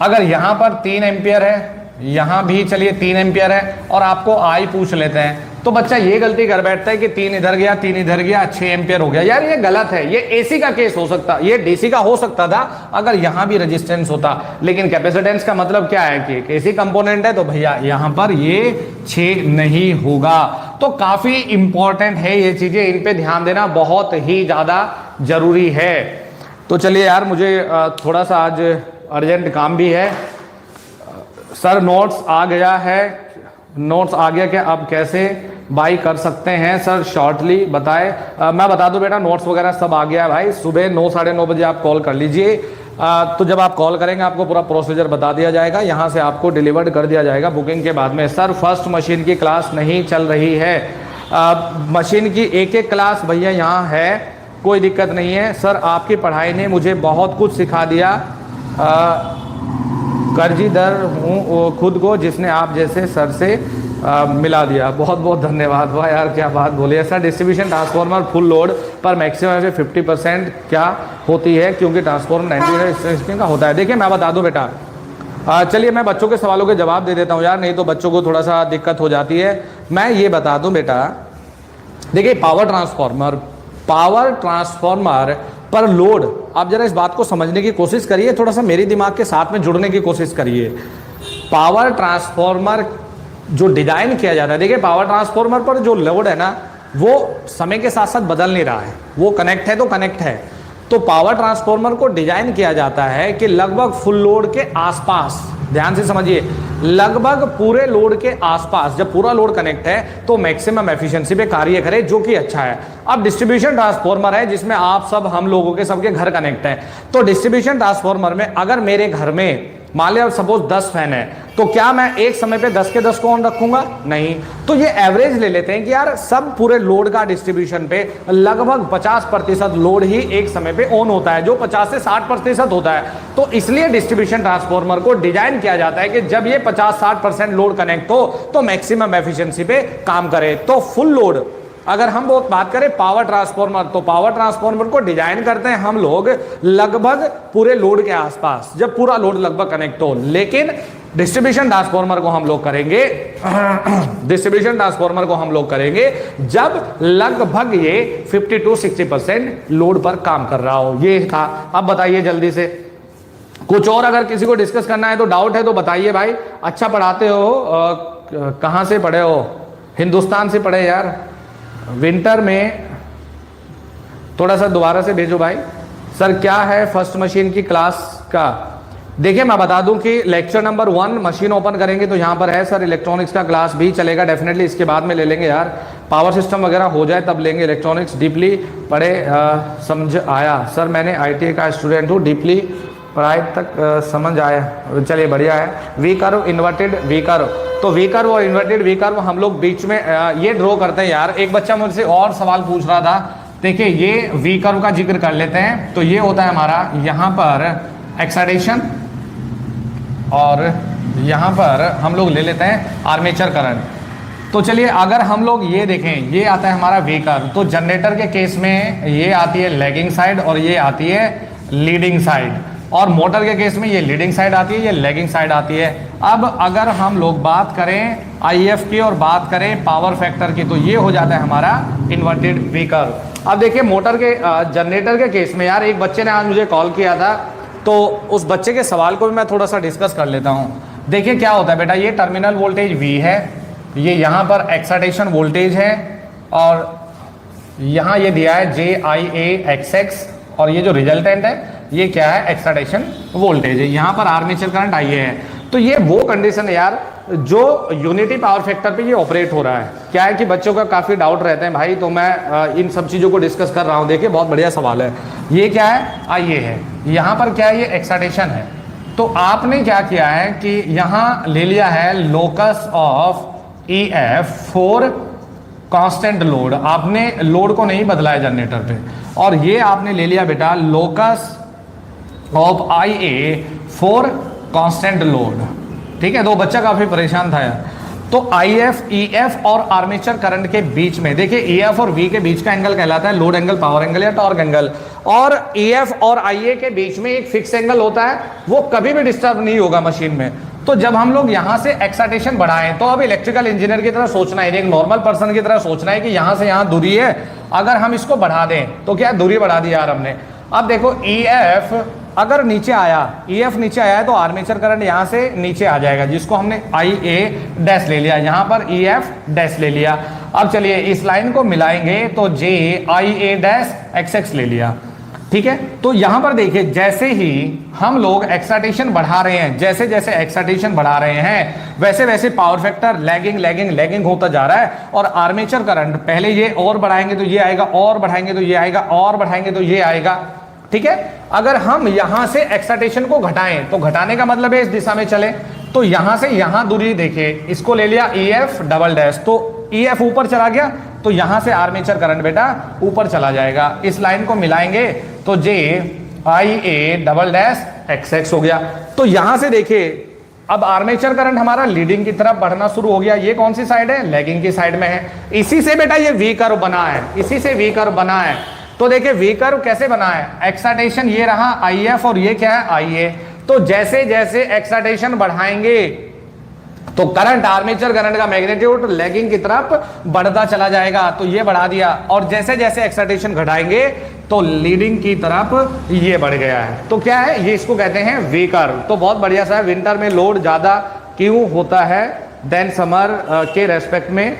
अगर यहां पर 3 एम्पियर है, यहां भी चलिए 3 एम्पियर है, और आपको I पूछ लेते हैं, तो बच्चा ये गलती कर बैठता है कि 3 इधर गया 3 इधर गया 6 एम्पियर हो गया। यार ये गलत है। ये एसी का केस हो सकता, ये डीसी का हो सकता था अगर यहां भी रेजिस्टेंस होता, लेकिन कैपेसिटेंस का मतलब क्या है कि एक एसी कंपोनेंट है, तो भैया यहां पर ये 6 नहीं होगा। तो काफी इंपॉर्टेंट है ये चीजें, इन पे ध्यान देना बहुत ही ज्यादा जरूरी है। तो चलिए यार, मुझे थोड़ा सा आज अर्जेंट काम भी है। सर नोट्स आ गया है, नोट्स आ गया क्या, अब कैसे बाई कर सकते हैं सर, शॉर्टली बताए। मैं बता दूं बेटा, नोट्स वगैरह सब आ गया है भाई। सुबह 9 साढ़े 9 बजे आप कॉल कर लीजिए। तो जब आप कॉल करेंगे आपको पूरा प्रोसीजर बता दिया जाएगा, यहाँ से आपको डिलीवर्ड कर दिया जाएगा बुकिंग के बाद में। सर फर्स्ट मशीन की क्लास नहीं चल रही है, मशीन की एक क्लास भैया यहाँ है, कोई दिक्कत नहीं है। सर आपकी पढ़ाई ने मुझे बहुत कुछ सिखा दिया, कर्जीदर हूँ खुद को, जिसने आप जैसे सर से मिला दिया। बहुत बहुत धन्यवाद। वाह यार क्या बात बोली है sir. Distribution transformer full load पर मैक्सिमम 50% क्या होती है, क्योंकि ट्रांसफार्मर 90 का होता है। देखिए मैं बता दूं बेटा, चलिए मैं बच्चों के सवालों के जवाब दे देता हूँ यार, नहीं तो बच्चों को थोड़ा सा दिक्कत हो जाती है। मैं ये बता दूं बेटा, देखिए पावर ट्रांसफार्मर पर लोड, आप जरा इस बात को समझने की कोशिश करिए, थोड़ा सा मेरे दिमाग के साथ में जुड़ने की कोशिश करिए। पावर ट्रांसफार्मर जो डिजाइन किया जाता है, देखिए पावर ट्रांसफार्मर पर जो लोड है ना, वो समय के साथ साथ बदल नहीं रहा है, वो कनेक्ट है तो कनेक्ट है। तो पावर ट्रांसफार्मर को डिजाइन किया जाता है कि लगभग फुल लोड के आसपास, ध्यान से समझिए, लगभग पूरे लोड के आसपास जब पूरा लोड कनेक्ट है तो मैक्सिमम एफिशिएंसी पे कार्य करे, जो कि अच्छा है। अब डिस्ट्रीब्यूशन ट्रांसफार्मर है जिसमें आप सब, हम लोगों के सबके घर कनेक्ट है। तो डिस्ट्रीब्यूशन ट्रांसफार्मर में अगर मेरे घर में मान लिया सपोज 10 फैन है, तो क्या मैं एक समय पे 10 के 10 को ऑन रखूंगा? नहीं। तो ये एवरेज ले लेते हैं कि यार सब पूरे लोड का डिस्ट्रीब्यूशन पे लगभग 50% लोड ही एक समय पे ऑन होता है, जो 50 से 60% होता है। तो इसलिए डिस्ट्रीब्यूशन ट्रांसफार्मर को डिजाइन किया जाता है कि जब ये 50-60% लोड कनेक्ट हो तो मैक्सिमम एफिशिएंसी पे काम करे। तो फुल लोड अगर हम बात करें पावर ट्रांसफार्मर, तो पावर ट्रांसफार्मर को डिजाइन करते हैं हम लोग लगभग पूरे लोड के आसपास, जब पूरा लोड लगभग कनेक्ट हो। लेकिन डिस्ट्रीब्यूशन ट्रांसफार्मर को हम लोग करेंगे डिस्ट्रीब्यूशन ट्रांसफार्मर को हम लोग करेंगे जब लगभग ये 50-60% लोड पर काम कर रहा हो। ये था। अब बताइए जल्दी से, कुछ और अगर किसी को डिस्कस करना है तो, डाउट है तो बताइए भाई। अच्छा पढ़ाते हो, कहां से पढ़े हो? हिंदुस्तान से पढ़े यार। विंटर में थोड़ा सा दोबारा से भेजो भाई। सर क्या है फर्स्ट मशीन की क्लास का? देखिए मैं बता दूं कि लेक्चर नंबर 1 मशीन ओपन करेंगे तो यहां पर है सर, इलेक्ट्रॉनिक्स का क्लास भी चलेगा डेफिनेटली, इसके बाद में ले लेंगे यार। पावर सिस्टम वगैरह हो जाए तब लेंगे। इलेक्ट्रॉनिक्स डीपली पढ़े, समझ आया? सर मैंने ITI का स्टूडेंट हूँ, डीपली पढ़ाई तक समझ आया। चलिए बढ़िया है। V curve, inverted V curve, तो वी कर्व और इन्वर्टेड वी कर्व हम लोग बीच में ये ड्रॉ करते हैं यार। एक बच्चा मुझसे और सवाल पूछ रहा था, देखिए ये वी कर्व का जिक्र कर लेते हैं। तो ये होता है हमारा यहाँ पर एक्साइटेशन, और यहाँ पर हम लोग ले लेते हैं आर्मेचर करंट। तो चलिए अगर हम लोग ये देखें, ये आता है हमारा वी कर्व। तो जनरेटर के केस में ये आती है लैगिंग साइड और ये आती है लीडिंग साइड, और मोटर के केस में ये लीडिंग साइड आती है, ये लैगिंग साइड आती है। अब अगर हम लोग बात करें IF की और बात करें पावर फैक्टर की, तो ये हो जाता है हमारा इन्वर्टेड वी कर्व। अब देखिए मोटर के जनरेटर के केस में यार, एक बच्चे ने आज मुझे कॉल किया था, तो उस बच्चे के सवाल को भी मैं थोड़ा सा डिस्कस कर लेता हूँ। देखिए क्या होता है बेटा, ये टर्मिनल वोल्टेज V है, ये यहाँ पर एक्साइटेशन वोल्टेज है, और यहाँ ये दिया है JIA-XX, और ये जो रिजल्टेंट है ये क्या है, एक्साइटेशन वोल्टेज है। यहाँ पर आर्मेचर करंट IA है। तो ये वो कंडीशन है यार जो यूनिटी पावर फैक्टर पे ये ऑपरेट हो रहा है। क्या है कि बच्चों का काफ़ी डाउट रहते हैं भाई, तो मैं इन सब चीज़ों को डिस्कस कर रहा हूँ। देखिए बहुत बढ़िया सवाल है। ये क्या है, ये है, यहाँ पर क्या है, ये एक्साइटेशन है। तो आपने क्या किया है कि यहाँ ले लिया है locus of E F for constant load. आपने लोड को नहीं बदला है जनरेटर पे, और ये आपने ले लिया बेटा locus of I A for constant load. ठीक है, तो बच्चा काफी परेशान था यार। तो आई एफ, ई एफ और आर्मेचर करंट के बीच में, देखिए ई एफ और वी के बीच का एंगल कहलाता है लोड एंगल, पावर एंगल या टॉर्क एंगल। और ई एफ और आई ए के बीच में एक फिक्स एंगल होता है, वो कभी भी डिस्टर्ब नहीं होगा मशीन में। तो जब हम लोग यहां से एक्साइटेशन बढ़ाएं, तो अब इलेक्ट्रिकल इंजीनियर की तरह सोचना है, एक नॉर्मल पर्सन की तरह सोचना है कि यहां से यहां दूरी है, अगर हम इसको बढ़ा दें तो क्या दूरी बढ़ा दी यार हमने। अब देखो ई एफ अगर नीचे आया, ई एफ नीचे आया है तो आर्मेचर करंट यहां से नीचे आ जाएगा, जिसको हमने आई ए डैश ले लिया, यहां पर ई एफ डैश ले लिया। अब चलिए इस लाइन को मिलाएंगे तो J I A dash X x ले लिया। ठीक है, तो यहां पर देखिए जैसे ही हम लोग एक्साइटेशन बढ़ा रहे हैं, जैसे जैसे एक्साइटेशन बढ़ा रहे हैं वैसे वैसे power factor lagging lagging lagging होता जा रहा है। और आर्मेचर करंट पहले ये और बढ़ाएंगे तो ये आएगा, और बढ़ाएंगे तो ये आएगा, और बढ़ाएंगे तो ये आएगा। ठीक है, अगर हम यहां से एक्साइटेशन को घटाएं तो घटाने का मतलब है इस दिशा में चले, तो यहां से यहां दूरी देखिए, इसको ले लिया ई एफ डबल डैश, तो ई एफ ऊपर चला गया तो यहां से आर्मेचर करंट बेटा ऊपर चला जाएगा। इस लाइन को मिलाएंगे तो J I A double dash X X हो गया। तो यहां से देखिए अब आर्मेचर करंट हमारा लीडिंग की तरफ बढ़ना शुरू हो गया। ये कौन सी साइड है, लेगिंग की साइड में है। इसी से बेटा ये वी कर्व बना है, इसी से वी कर्व बना है। तो देखिए वी कर्व कैसे बना है, एक्साइटेशन ये रहा आई एफ और ये क्या है आई ए। तो जैसे जैसे एक्साइटेशन बढ़ाएंगे तो करंट, आर्मेचर करंट का मैग्नीट्यूड लैगिंग की तरफ बढ़ता चला जाएगा, तो ये बढ़ा दिया। और जैसे जैसे एक्साइटेशन घटाएंगे तो लीडिंग की तरफ ये बढ़ गया है। तो क्या है ये, इसको कहते हैं वी कर्व। तो बहुत बढ़िया सा है। विंटर में लोड ज्यादा क्यों होता है देन समर के रेस्पेक्ट में।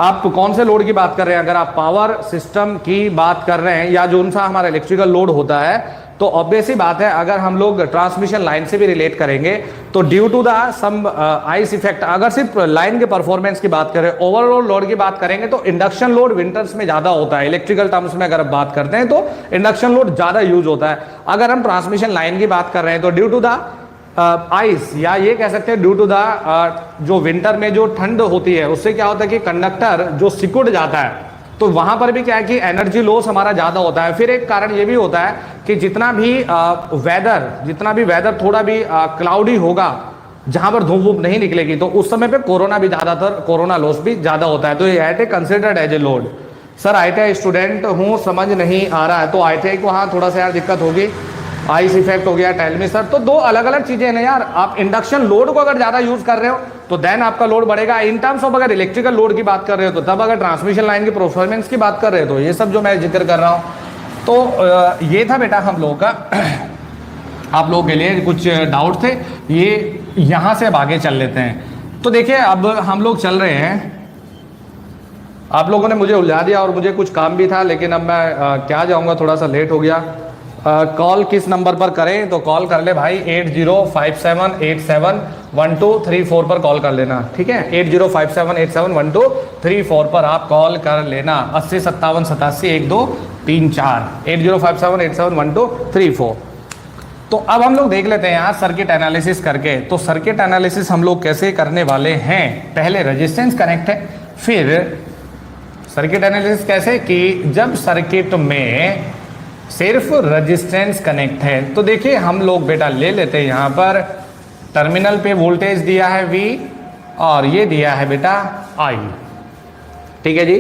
आप कौन से लोड की बात कर रहे हैं, अगर आप पावर सिस्टम की बात कर रहे हैं या जो सा हमारा इलेक्ट्रिकल लोड होता है, तो ऑब्वियस ही बात है अगर हम लोग ट्रांसमिशन लाइन से भी रिलेट करेंगे तो due to the some ice effect, अगर सिर्फ लाइन के परफॉर्मेंस की बात करें, ओवरऑल लोड की बात करेंगे तो इंडक्शन लोड विंटर्स में ज्यादा होता है। इलेक्ट्रिकल टर्म्स में अगर आप बात करते हैं तो इंडक्शन लोड ज्यादा यूज होता है। अगर हम ट्रांसमिशन लाइन की बात कर रहे हैं तो ड्यू टू द आइस, या ये कह सकते हैं ड्यू टू द जो विंटर में जो ठंड होती है उससे क्या होता है कि कंडक्टर जो सिकुड़ जाता है, तो वहां पर भी क्या है कि एनर्जी लॉस हमारा ज्यादा होता है। फिर एक कारण ये भी होता है कि जितना भी वेदर थोड़ा भी क्लाउडी होगा, जहां पर धूप वूप नहीं निकलेगी, तो उस समय पे कोरोना लॉस भी ज्यादा होता है। तो ये I considered as a load. Sir I student हूँ, समझ नहीं आ रहा है, तो आई को हाँ थोड़ा सा यार दिक्कत होगी, आइस इफेक्ट हो गया, टेल मी सर। तो दो अलग अलग चीजें हैं ना यार। आप इंडक्शन लोड को अगर ज्यादा यूज कर रहे हो तो देन आपका लोड बढ़ेगा। इन टर्म्स ऑफ अगर इलेक्ट्रिकल लोड की बात कर रहे हो तो तब, अगर ट्रांसमिशन लाइन की परफॉर्मेंस की बात कर रहे हो तो ये सब जो मैं जिक्र कर रहा हूं। तो ये था बेटा हम लोगों का आप लोगों के लिए कुछ डाउट थे, ये यहां से अब आगे चल लेते हैं। तो देखिए अब हम लोग चल रहे हैं, आप लोगों ने मुझे उलझा दिया और मुझे कुछ काम भी था, लेकिन अब मैं क्या जाऊंगा, थोड़ा सा लेट हो गया। कॉल किस नंबर पर करें, तो कॉल कर ले भाई 8057871234 पर कॉल कर लेना। ठीक है, 8057871234 पर आप कॉल कर लेना। 80 57 87 1234 8057871234। तो अब हम लोग देख लेते हैं यहाँ सर्किट एनालिसिस करके। तो सर्किट एनालिसिस हम लोग कैसे करने वाले हैं, पहले रेजिस्टेंस कनेक्ट है, फिर सर्किट एनालिसिस कैसे कि जब सर्किट में सिर्फ रेजिस्टेंस कनेक्ट है। तो देखिए हम लोग बेटा ले लेते हैं, यहाँ पर टर्मिनल पे वोल्टेज दिया है V और ये दिया है बेटा I। ठीक है जी,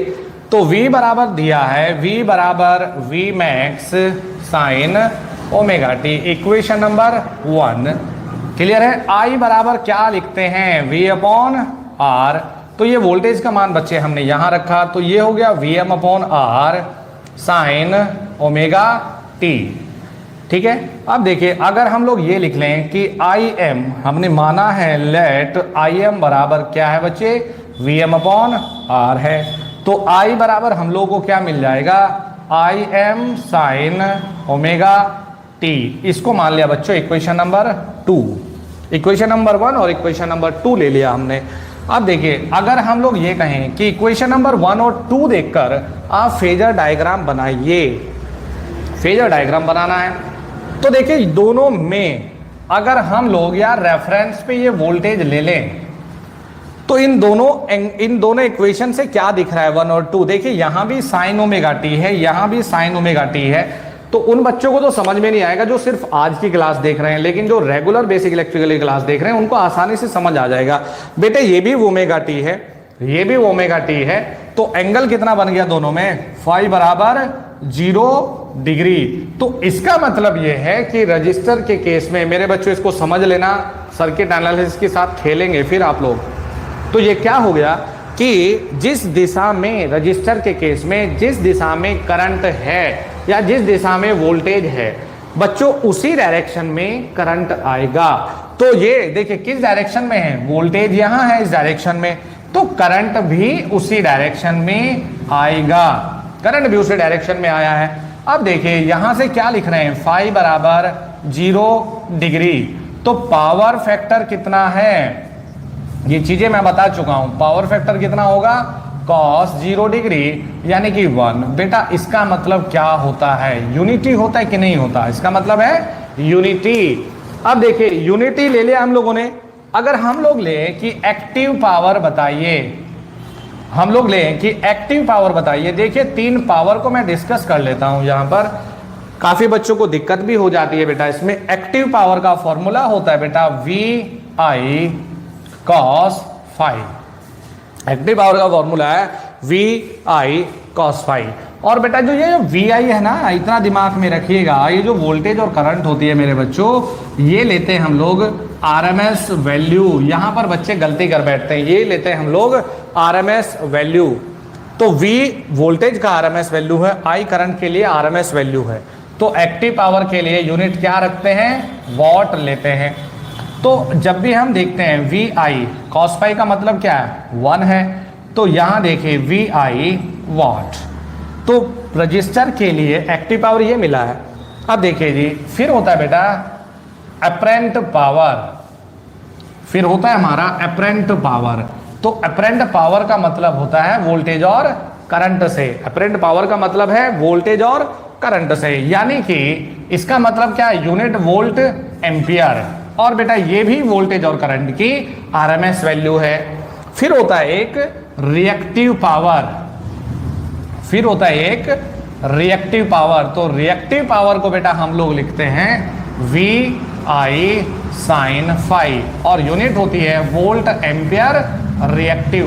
तो V बराबर दिया है, V बराबर V max sine omega T, equation number 1 clear है। I बराबर क्या लिखते हैं, V अपॉन R। तो ये वोल्टेज का मान बच्चे हमने यहाँ रखा, तो ये हो गया Vm upon R sine omega T. ठीक है, अब देखिए अगर हम लोग ये लिख लें कि Im हमने माना है, लेट Im बराबर क्या है बच्चे, Vm अपॉन R है। तो I बराबर हम लोग को क्या मिल जाएगा, Im साइन ओमेगा टी। इसको मान लिया बच्चों इक्वेशन नंबर 2। इक्वेशन नंबर 1 और इक्वेशन नंबर 2 ले लिया हमने। अब देखिए अगर हम लोग ये कहें कि इक्वेशन नंबर 1 और 2 देखकर आप फेजर डायग्राम बनाइए, फेजर डायग्राम बनाना है, तो देखिए दोनों में अगर हम लोग यार रेफरेंस पे ये वोल्टेज ले लें तो इन दोनों इक्वेशन से क्या दिख रहा है 1 और 2। देखिए यहां भी साइन ओमेगा टी है, यहां भी साइन ओमेगा टी है, तो उन बच्चों को तो समझ में नहीं आएगा जो सिर्फ आज की क्लास देख रहे हैं, लेकिन जो रेगुलर बेसिक इलेक्ट्रिकल क्लास देख रहे हैं उनको आसानी से समझ आ जाएगा। बेटे ये भी ओमेगा टी है, ये भी ओमेगा टी है, तो एंगल कितना बन गया दोनों में, फाई बराबर 0 डिग्री। तो इसका मतलब यह है कि रजिस्टर के केस में, मेरे बच्चों इसको समझ लेना, सर्किट एनालिसिस के साथ खेलेंगे फिर आप लोग। तो ये क्या हो गया कि जिस दिशा में रजिस्टर के केस में जिस दिशा में करंट है या जिस दिशा में वोल्टेज है बच्चों, उसी डायरेक्शन में करंट आएगा। तो ये देखिए किस डायरेक्शन में है, वोल्टेज यहां है इस डायरेक्शन में, तो करंट भी उसी डायरेक्शन में आएगा, करंट भी उसी डायरेक्शन में आया है। अब देखिए यहां से क्या लिख रहे हैं, फाई बराबर 0 डिग्री, तो पावर फैक्टर कितना है, ये चीजें मैं बता चुका हूं, पावर फैक्टर कितना होगा, cos 0 डिग्री यानी कि 1। बेटा इसका मतलब क्या होता है, यूनिटी होता है कि नहीं होता, इसका मतलब है यूनिटी। अब देखिए यूनिटी ले लिया हम लोगों ने, अगर हम लोग ले कि एक्टिव पावर बताइए, हम लोग ले कि एक्टिव पावर बताइए। देखिए 3 पावर को मैं डिस्कस कर लेता हूं, यहां पर काफी बच्चों को दिक्कत भी हो जाती है बेटा। इसमें एक्टिव पावर का फॉर्मूला होता है बेटा VI cos phi, active power का फॉर्मूला है VI cos फाई। और बेटा जो ये VI है ना, इतना दिमाग में रखिएगा, ये जो वोल्टेज और करंट होती है मेरे बच्चों, ये लेते हैं हम लोग RMS वैल्यू। यहां पर बच्चे गलती कर बैठते हैं, ये लेते हैं हम लोग RMS वैल्यू। तो V वोल्टेज का RMS वैल्यू है, I करंट के लिए RMS वैल्यू है। तो एक्टिव पावर के लिए यूनिट क्या रखते हैं, वॉट लेते हैं। तो जब भी हम देखते हैं VI cos फाई का मतलब क्या है, 1 है, तो यहां देखिए VI वॉट। तो रजिस्टर के लिए एक्टिव पावर ये मिला है। अब देखिए जी फिर होता है बेटा अपरेंट पावर, फिर होता है हमारा अपरेंट पावर। तो अपरेंट पावर का मतलब होता है वोल्टेज और करंट से, अपरेंट पावर का मतलब है वोल्टेज और करंट से, यानी कि इसका मतलब क्या है, यूनिट वोल्ट एम्पियर। और बेटा ये भी वोल्टेज और करंट की RMS वैल्यू है। फिर होता है एक रिएक्टिव पावर, फिर होता है एक रिएक्टिव पावर। तो रिएक्टिव पावर को बेटा हम लोग लिखते हैं VI साइन फाई, और यूनिट होती है volt ampere reactive,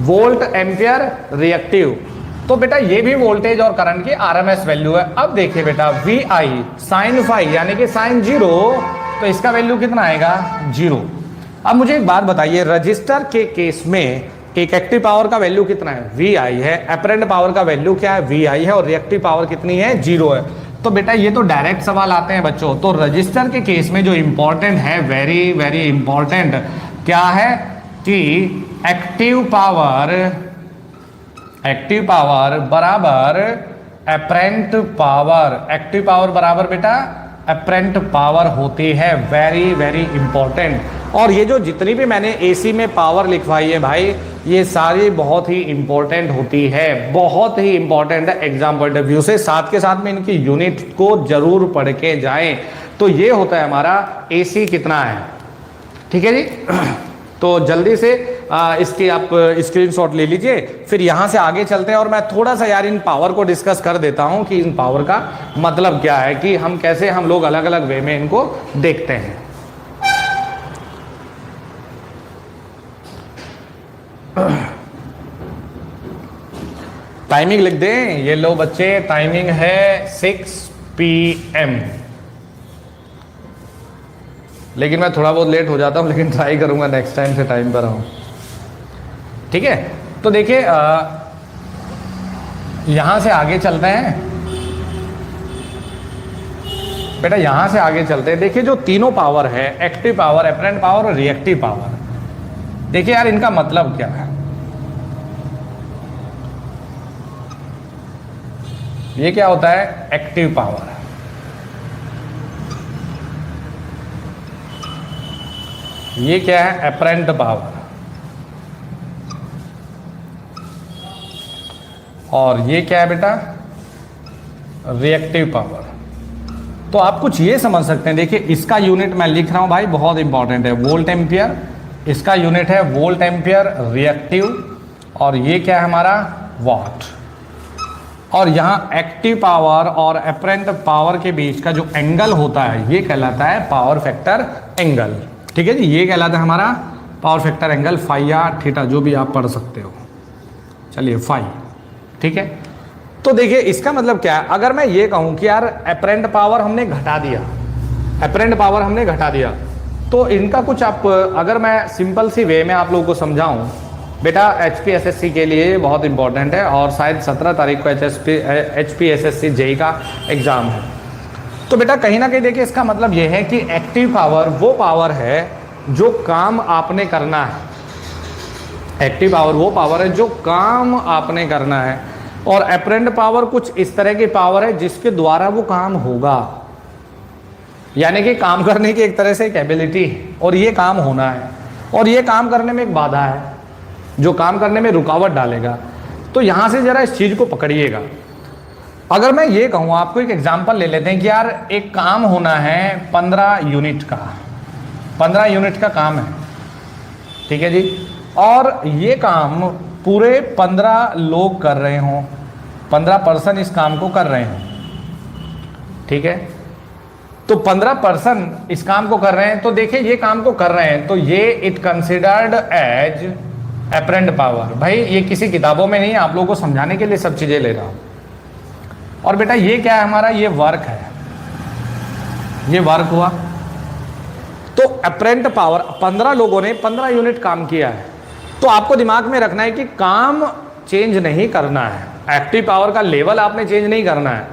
volt ampere reactive. तो बेटा ये भी वोल्टेज और करंट की RMS वैल्यू है। अब देखिए बेटा VI साइन फाई यानी कि साइन 0, तो इसका वैल्यू कितना आएगा, 0। अब मुझे एक बात बताइए, रजिस्टर के केस में एक एक्टिव पावर का वैल्यू कितना है, VI है, अपरेंट पावर का वैल्यू क्या है, VI है, और रिएक्टिव पावर कितनी है, 0 है। तो बेटा ये तो डायरेक्ट सवाल आते हैं बच्चों। तो रजिस्टर के केस में जो इंपॉर्टेंट है, वेरी वेरी इंपॉर्टेंट क्या है कि एक्टिव पावर बराबर अपरेंट पावर, एक्टिव पावर बराबर बेटा अपरेंट पावर होती है, वेरी वेरी इंपॉर्टेंट। और ये जो जितनी भी मैंने AC में पावर लिखवाई है भाई, ये सारी बहुत ही इंपॉर्टेंट होती है, बहुत ही इंपॉर्टेंट है एग्जाम पॉइंट ऑफ व्यू से। साथ के साथ में इनकी यूनिट को जरूर पढ़ के जाएं। तो ये होता है हमारा AC कितना है, ठीक है जी। तो जल्दी से इसकी आप स्क्रीनशॉट ले लीजिए, फिर यहाँ से आगे चलते हैं। और मैं थोड़ा सा यार इन पावर को डिस्कस कर देता हूँ कि इन पावर का मतलब क्या है, कि हम कैसे हम लोग अलग अलग वे में इनको देखते हैं। टाइमिंग लिख दें, ये लो बच्चे, टाइमिंग है 6 PM। लेकिन मैं थोड़ा बहुत लेट हो जाता हूँ, लेकिन ट्राई करूंगा नेक्स्ट टाइम से टाइम पर आऊँ, ठीक है। तो देखिए यहां से आगे चलते हैं बेटा, यहां से आगे चलते हैं। देखिए जो तीनों पावर है, एक्टिव पावर, अपरेंट पावर और रिएक्टिव पावर, देखिए यार इनका मतलब क्या है। ये क्या होता है, एक्टिव पावर। ये क्या है? Apparent power. और ये क्या है बेटा? Reactive power. तो आप कुछ ये समझ सकते हैं, देखिए इसका यूनिट मैं लिख रहा हूं भाई, बहुत इंपॉर्टेंट है, वोल्ट एम्पियर। इसका यूनिट है वोल्ट एम्पियर रिएक्टिव, और ये क्या है हमारा? वाट। और यहाँ एक्टिव पावर और एपरेंट पावर के बीच का जो एंगल होता है ये कहलाता है पावर फैक्टर एंगल। ठीक है जी, ये कहलाता है हमारा पावर फैक्टर एंगल, फाई या थीटा जो भी आप पढ़ सकते हो। चलिए फाई, ठीक है। तो देखिए इसका मतलब क्या है, अगर मैं ये कहूं कि यार एपरेंट पावर हमने घटा दिया, एपरेंट पावर हमने घटा दिया, तो इनका कुछ आप, अगर मैं सिंपल सी वे में आप लोगों को समझाऊं, बेटा HPSSC के लिए बहुत इंपॉर्टेंट है, और शायद 17 तारीख को HPSSC जेई का एग्जाम है। तो बेटा कहीं ना कहीं देखिए इसका मतलब यह है कि एक्टिव पावर वो पावर है जो काम आपने करना है, एक्टिव पावर वो पावर है जो काम आपने करना है, और एपरेंट पावर कुछ इस तरह की पावर है जिसके द्वारा वो काम होगा, यानी कि काम करने की एक तरह से एक एबिलिटी, और ये काम होना है, और ये काम करने में एक बाधा है जो काम करने में रुकावट डालेगा। तो यहां से जरा इस चीज को पकड़िएगा। अगर मैं ये कहूं, आपको एक एग्जांपल ले लेते हैं कि यार एक काम होना है 15 यूनिट का, 15 यूनिट का काम है, ठीक है जी, और ये काम पूरे 15 लोग कर रहे हों, 15 पर्सन इस काम को कर रहे हों, ठीक है। तो 15 पर्सन इस काम को कर रहे हैं, तो देखिए ये काम को कर रहे हैं, तो ये it considered as apparent power. भाई ये किसी किताबों में नहीं, आप लोगों को समझाने के लिए सब चीजें ले रहा हूं। और बेटा ये क्या है हमारा? ये वर्क है, ये वर्क हुआ। तो एपरेंट पावर, 15 लोगों ने 15 यूनिट काम किया है, तो आपको दिमाग में रखना है कि काम चेंज नहीं करना है, एक्टिव पावर का लेवल आपने चेंज नहीं करना है।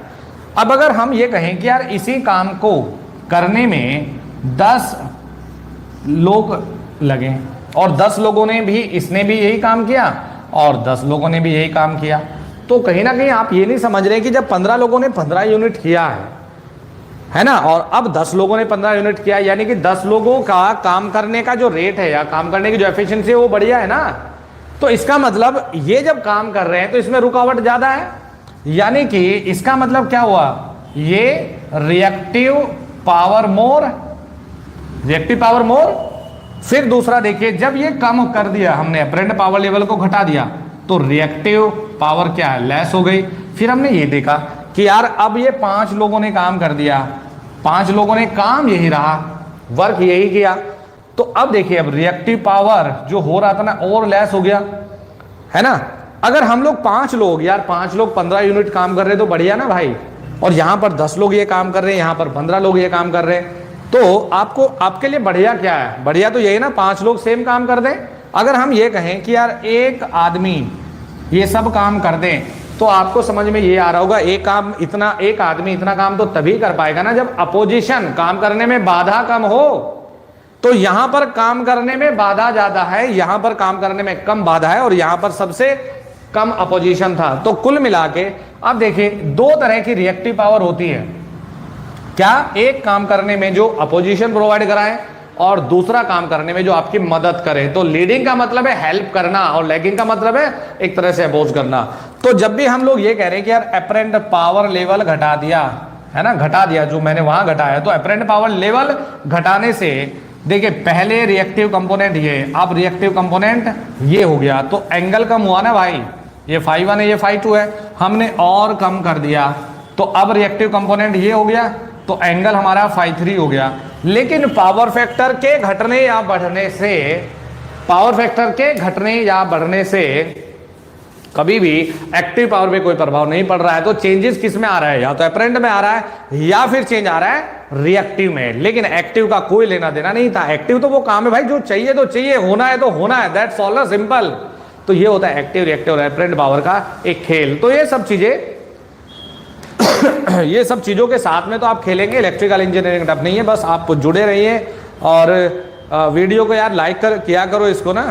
अब अगर हम ये कहें कि यार इसी काम को करने में 10 लोग लगे, और 10 लोगों ने भी, इसने भी यही काम किया और 10 लोगों ने भी यही काम किया, तो कहीं ना कहीं आप ये नहीं समझ रहे कि जब 15 लोगों ने 15 यूनिट किया है ना, और अब 10 लोगों ने 15 यूनिट किया, यानी कि 10 लोगों का काम करने का जो रेट है या काम करने की जो एफिशिएंसी है वो बढ़िया है ना। तो इसका मतलब ये जब काम कर रहे हैं तो इसमें रुकावट ज्यादा है, यानी कि इसका मतलब क्या हुआ? ये reactive power more, reactive power more. फिर दूसरा देखिए, जब ये कम कर दिया हमने, एपरेंट पावर लेवल को घटा दिया, तो रिएक्टिव पावर क्या है? लेस हो गई। फिर हमने ये देखा कि यार अब ये 5 लोगों ने काम कर दिया, 5 लोगों ने काम यही रहा, वर्क यही किया, तो अब देखिए अब रिएक्टिव पावर जो हो रहा था ना और लेस हो गया, है ना। अगर हम लोग 5 लोग, यार 5 लोग 15 यूनिट काम कर रहे तो बढ़िया ना भाई, और यहां पर 10 लोग ये काम कर रहे हैं, यहां पर 15 लोग ये काम कर रहे हैं, तो आपको, आपके लिए बढ़िया क्या है? बढ़िया तो यही ना 5 लोग सेम काम कर दें। अगर हम ये कहें कि यार एक आदमी ये सब काम कर दें, तो आपको समझ में ये आ रहा होगा, एक काम इतना, एक आदमी इतना काम तो तभी कर पाएगा ना जब अपोजिशन, काम करने में बाधा कम हो। तो यहां पर काम करने में बाधा ज्यादा है, यहां पर काम करने में कम बाधा है, और यहां पर सबसे कम अपोजिशन था। तो कुल मिला के अब देखिए 2 तरह की रिएक्टिव पावर होती है, क्या? एक काम करने में जो अपोजिशन प्रोवाइड कराए, और दूसरा काम करने में जो आपकी मदद करे। तो लीडिंग का मतलब है हेल्प करना, और लैगिंग का मतलब है एक तरह से अपोज करना। तो जब भी हम लोग ये कह रहे हैं कि यार एपरेंट पावर लेवल घटा दिया, है ना, घटा दिया, जो मैंने वहां घटाया, तो एपरेंट पावर लेवल घटाने से देखिए पहले रिएक्टिव कंपोनेंट ये, अब रिएक्टिव कंपोनेंट ये हो गया, तो एंगल कम हुआ ना भाई, ये फाई 1 है, ये फाई 2 है, हमने और कम कर दिया, तो अब रिएक्टिव कंपोनेंट ये हो गया, तो एंगल हमारा फाई 3 हो गया। लेकिन पावर फैक्टर के घटने या बढ़ने से, पावर फैक्टर के घटने या बढ़ने से कभी भी एक्टिव पावर पे कोई प्रभाव नहीं पड़ रहा है। तो चेंजेस किस में आ रहा है? या तो एपरेंट में आ रहा है, या फिर चेंज आ रहा है रिएक्टिव में। लेकिन एक्टिव का कोई लेना देना नहीं था। एक्टिव तो वो काम है भाई जो चाहिए तो चाहिए, होना है तो होना है, दैट्स ऑल ना, सिंपल। तो ये होता है एक्टिव, रिएक्टिव और एपरेंट पावर का एक खेल। तो ये सब चीजें ये सब चीजों के साथ में तो आप खेलेंगे। इलेक्ट्रिकल इंजीनियरिंग टफ नहीं है, बस आप जुड़े रहिए और वीडियो को यार लाइक किया करो इसको ना,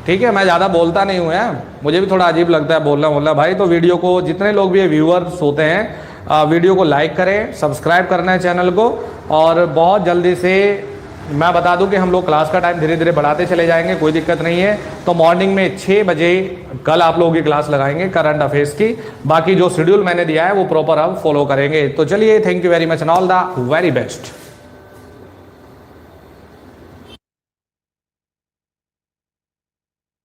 ठीक है। मैं ज़्यादा बोलता नहीं हूँ यार, मुझे भी थोड़ा अजीब लगता है बोलना भाई। तो वीडियो को, जितने लोग भी व्यूअर्स होते हैं, वीडियो को लाइक करें, सब्सक्राइब करना है चैनल को, और बहुत जल्दी से मैं बता दूं कि हम लोग क्लास का टाइम धीरे धीरे बढ़ाते चले जाएंगे, कोई दिक्कत नहीं है। तो मॉर्निंग में 6 बजे कल आप लोगों की क्लास लगाएंगे करंट अफेयर्स की। बाकी जो शेड्यूल मैंने दिया है वो प्रॉपर हम फॉलो करेंगे। तो चलिए, thank you very much and all the very best.